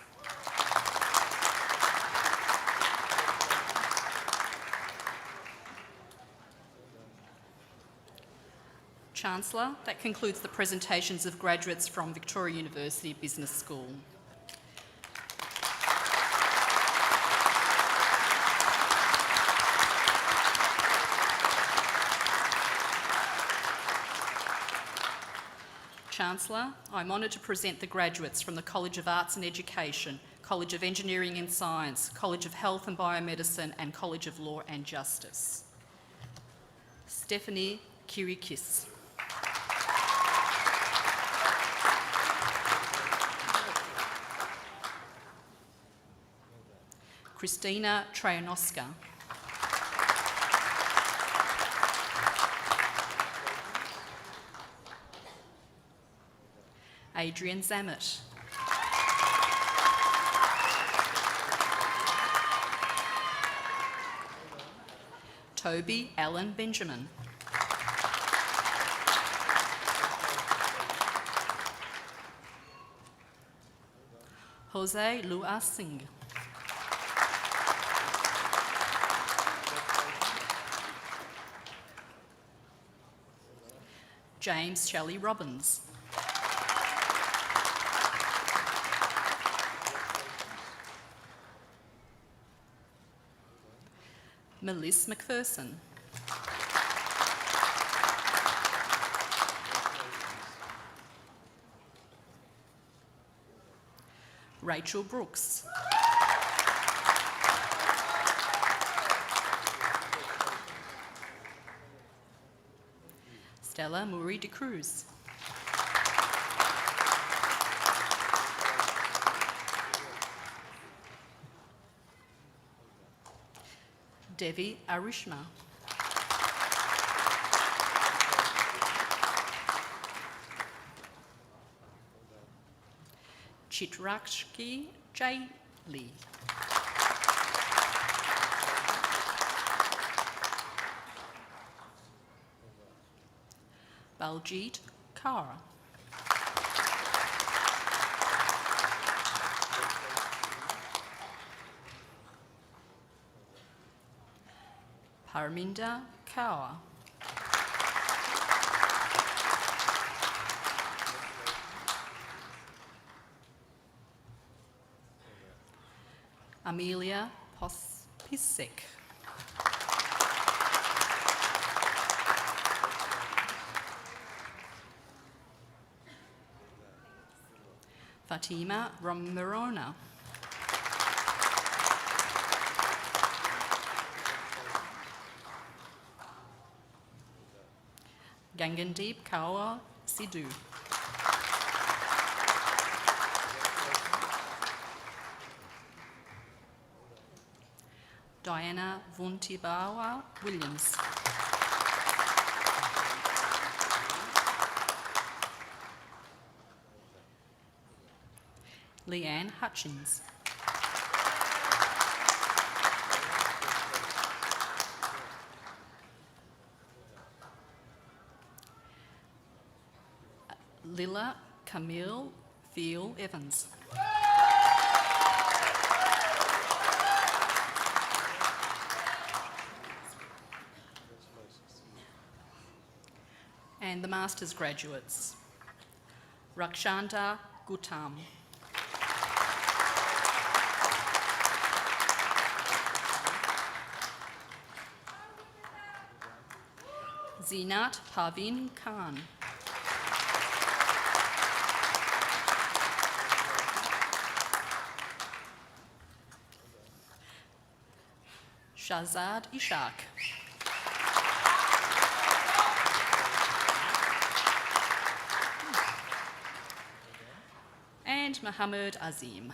Speaker 8: Chancellor, that concludes the presentations of graduates from Victoria University Business School. Chancellor, I'm honoured to present the graduates from the College of Arts and Education, College of Engineering and Science, College of Health and Biomedicine and College of Law and Justice. Stephanie Kirikis. Christina Trajanowska. Adrian Zammit. Toby Allen Benjamin. Jose Luas Singh. James Shelley Robbins. Melissa McPherson. Rachel Brooks. Stella Muri de Cruz. Devi Arishma. Chitrakshki J. Lee. Baljit Kara. Parminda Kaur. Amelia Pospisil. Fatima Romerona. Gangandeep Kaur Sidhu. Diana Vuntibawa Williams. Leanne Hutchins. Lila Camille Thiel Evans. And the Master's graduates. Rakshanda Guttam. Zinat Parveen Khan. Shahzad Ishaq. And Mohammed Azim.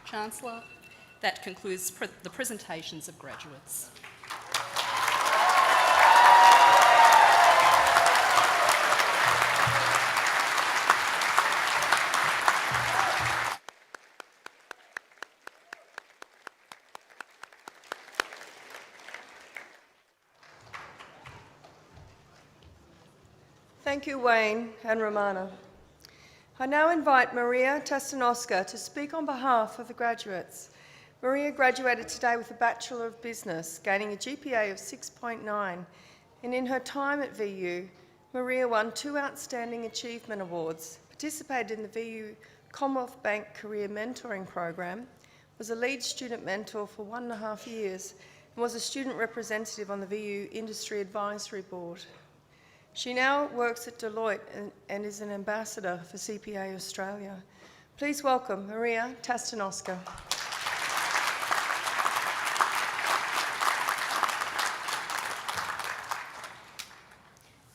Speaker 8: Chancellor, that concludes the presentations of graduates.
Speaker 2: Thank you, Wayne and Romana. I now invite Maria Testanoska to speak on behalf of the graduates. Maria graduated today with a Bachelor of Business, gaining a GPA of 6.9, and in her time at VU, Maria won 2 Outstanding Achievement Awards, participated in the VU Commonwealth Bank Career Mentoring Program, was a lead student mentor for 1.5 years, and was a student representative on the VU Industry Advisory Board. She now works at Deloitte and is an ambassador for CPA Australia. Please welcome Maria Testanoska.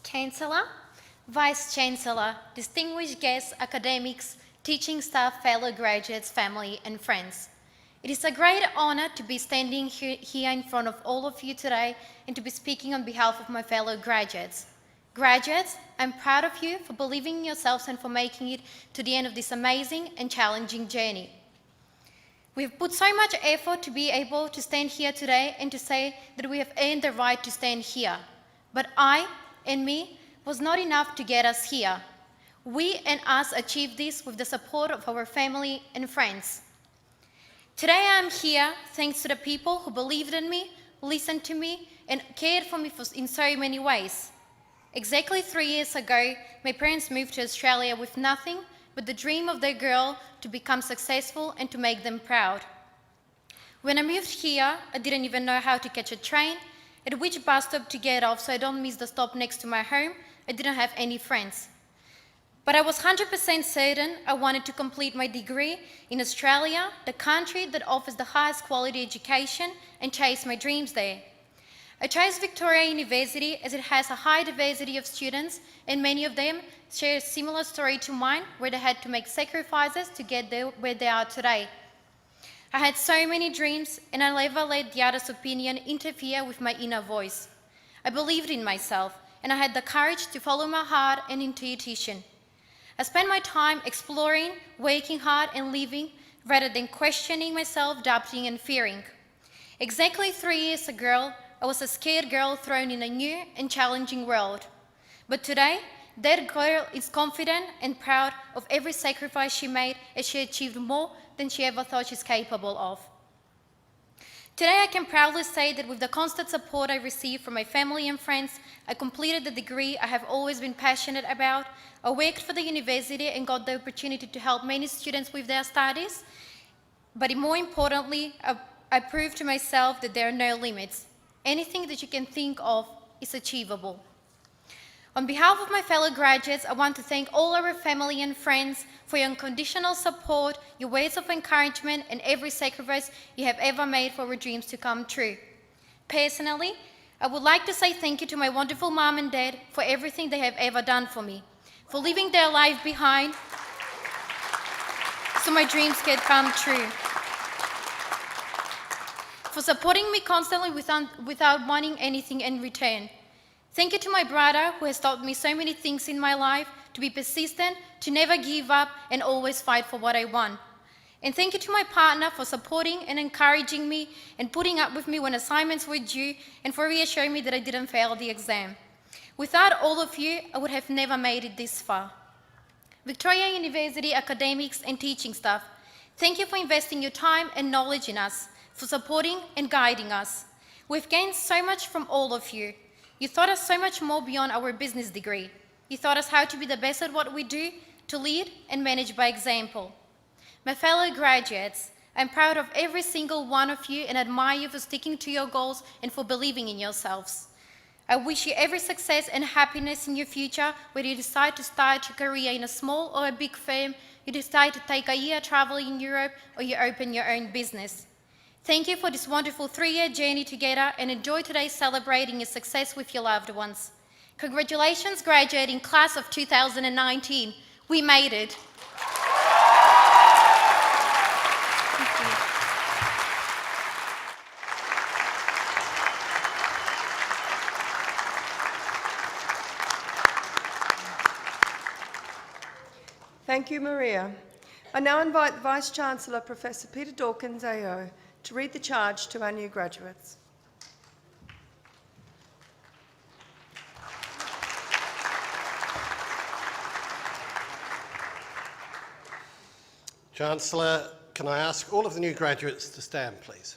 Speaker 9: Chancellor, Vice-Chancellor, distinguished guests, academics, teaching staff, fellow graduates, family and friends. It is a great honour to be standing here in front of all of you today and to be speaking on behalf of my fellow graduates. Graduates, I'm proud of you for believing in yourselves and for making it to the end of this amazing and challenging journey. We've put so much effort to be able to stand here today and to say that we have earned the right to stand here. But I and me was not enough to get us here. We and us achieved this with the support of our family and friends. Today I'm here thanks to the people who believed in me, listened to me, and cared for me in so many ways. Exactly 3 years ago, my parents moved to Australia with nothing but the dream of their girl to become successful and to make them proud. When I moved here, I didn't even know how to catch a train, at which bus stop to get off so I don't miss the stop next to my home. I didn't have any friends. But I was 100% certain I wanted to complete my degree in Australia, the country that offers the highest quality education, and chase my dreams there. I chose Victoria University as it has a high diversity of students, and many of them share a similar story to mine, where they had to make sacrifices to get there where they are today. I had so many dreams, and I never let the other's opinion interfere with my inner voice. I believed in myself, and I had the courage to follow my heart and intuition. I spent my time exploring, working hard, and living, rather than questioning myself, doubting, and fearing. Exactly 3 years ago, I was a scared girl thrown in a new and challenging world. But today, that girl is confident and proud of every sacrifice she made, as she achieved more than she ever thought she's capable of. Today, I can proudly say that with the constant support I received from my family and friends, I completed the degree I have always been passionate about. I worked for the university and got the opportunity to help many students with their studies. But more importantly, I proved to myself that there are no limits. Anything that you can think of is achievable. On behalf of my fellow graduates, I want to thank all our family and friends for your unconditional support, your words of encouragement, and every sacrifice you have ever made for our dreams to come true. Personally, I would like to say thank you to my wonderful mom and dad for everything they have ever done for me, for leaving their life behind so my dreams can come true, for supporting me constantly without wanting anything in return. Thank you to my brother, who has taught me so many things in my life, to be persistent, to never give up, and always fight for what I want. And thank you to my partner for supporting and encouraging me and putting up with me when assignments were due, and for reassuring me that I didn't fail the exam. Without all of you, I would have never made it this far. Victoria University academics and teaching staff, thank you for investing your time and knowledge in us, for supporting and guiding us. We've gained so much from all of you. You taught us so much more beyond our business degree. You taught us how to be the best at what we do, to lead and manage by example. My fellow graduates, I'm proud of every single one of you and admire you for sticking to your goals and for believing in yourselves. I wish you every success and happiness in your future, whether you decide to start your career in a small or a big firm, you decide to take a year traveling in Europe, or you open your own business. Thank you for this wonderful 3-year journey together, and enjoy today celebrating your success with your loved ones. Congratulations, graduating class of 2019. We made it.
Speaker 2: Thank you, Maria. I now invite the Vice-Chancellor, Professor Peter Dawkins, AO, to read the charge to our new graduates.
Speaker 4: Chancellor, can I ask all of the new graduates to stand, please?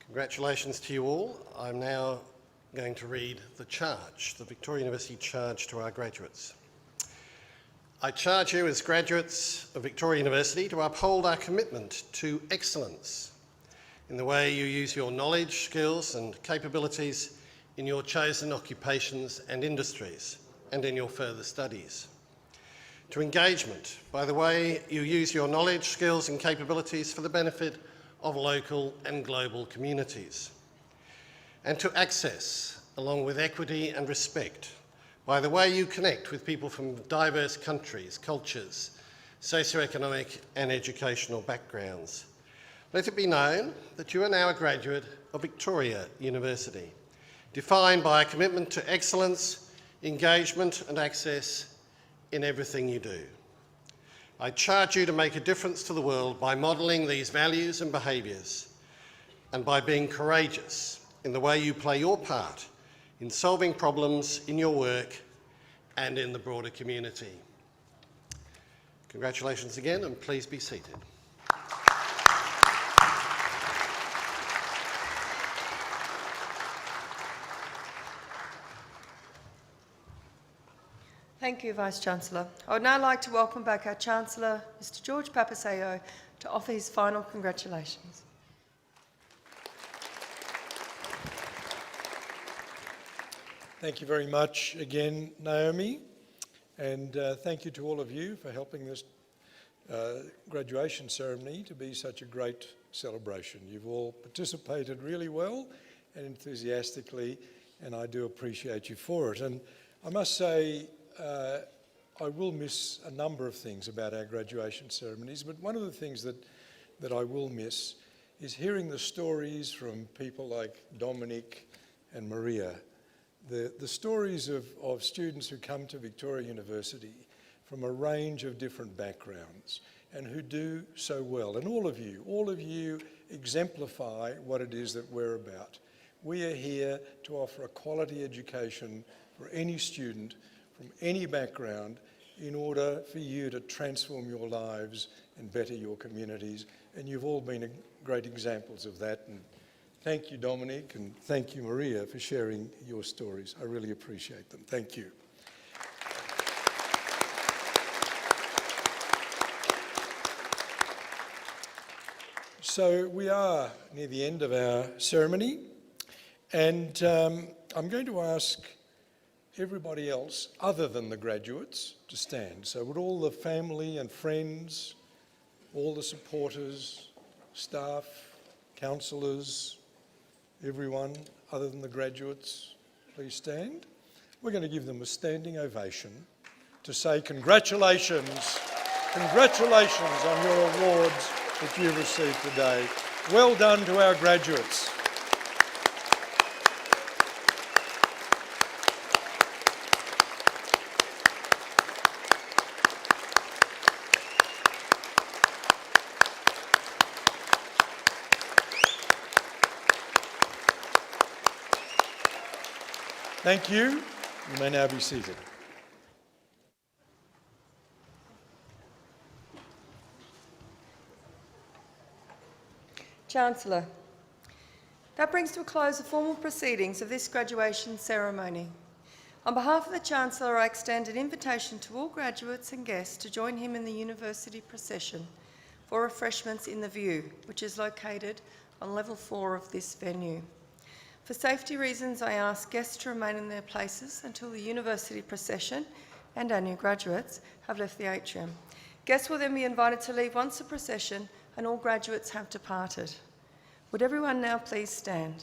Speaker 4: Congratulations to you all. I'm now going to read the charge, the Victoria University charge to our graduates. I charge you as graduates of Victoria University to uphold our commitment to excellence in the way you use your knowledge, skills and capabilities in your chosen occupations and industries and in your further studies. To engagement by the way you use your knowledge, skills and capabilities for the benefit of local and global communities. And to access, along with equity and respect, by the way you connect with people from diverse countries, cultures, socioeconomic and educational backgrounds, Let it be known that you are now a graduate of Victoria University, defined by a commitment to excellence, engagement and access in everything you do. I charge you to make a difference to the world by modelling these values and behaviours, and by being courageous in the way you play your part in solving problems in your work and in the broader community. Congratulations again, and please be seated.
Speaker 2: Thank you, Vice-Chancellor. I would now like to welcome back our Chancellor, Mr George Papasayo, to offer his final congratulations.
Speaker 6: Thank you very much again, Naomi, and thank you to all of you for helping this graduation ceremony to be such a great celebration. You've all participated really well and enthusiastically, and I do appreciate you for it. And I must say, I will miss a number of things about our graduation ceremonies, but one of the things that I will miss is hearing the stories from people like Dominic and Maria, the stories of students who come to Victoria University from a range of different backgrounds and who do so well. And all of you exemplify what it is that we're about. We are here to offer a quality education for any student from any background in order for you to transform your lives and better your communities. And you've all been great examples of that. And thank you, Dominic, and thank you, Maria, for sharing your stories. I really appreciate them. Thank you. So we are near the end of our ceremony, and I'm going to ask everybody else other than the graduates to stand. So would all the family and friends, all the supporters, staff, counsellors, everyone other than the graduates, please stand. We're going to give them a standing ovation to say congratulations, congratulations on your awards that you've received today. Well done to our graduates. Thank you. You may now be seated.
Speaker 2: Chancellor, that brings to a close the formal proceedings of this graduation ceremony. On behalf of the Chancellor, I extend an invitation to all graduates and guests to join him in the University Procession for refreshments in the View, which is located on level 4 of this venue. For safety reasons, I ask guests to remain in their places until the University Procession and our new graduates have left the atrium. Guests will then be invited to leave once the procession and all graduates have departed. Would everyone now please stand?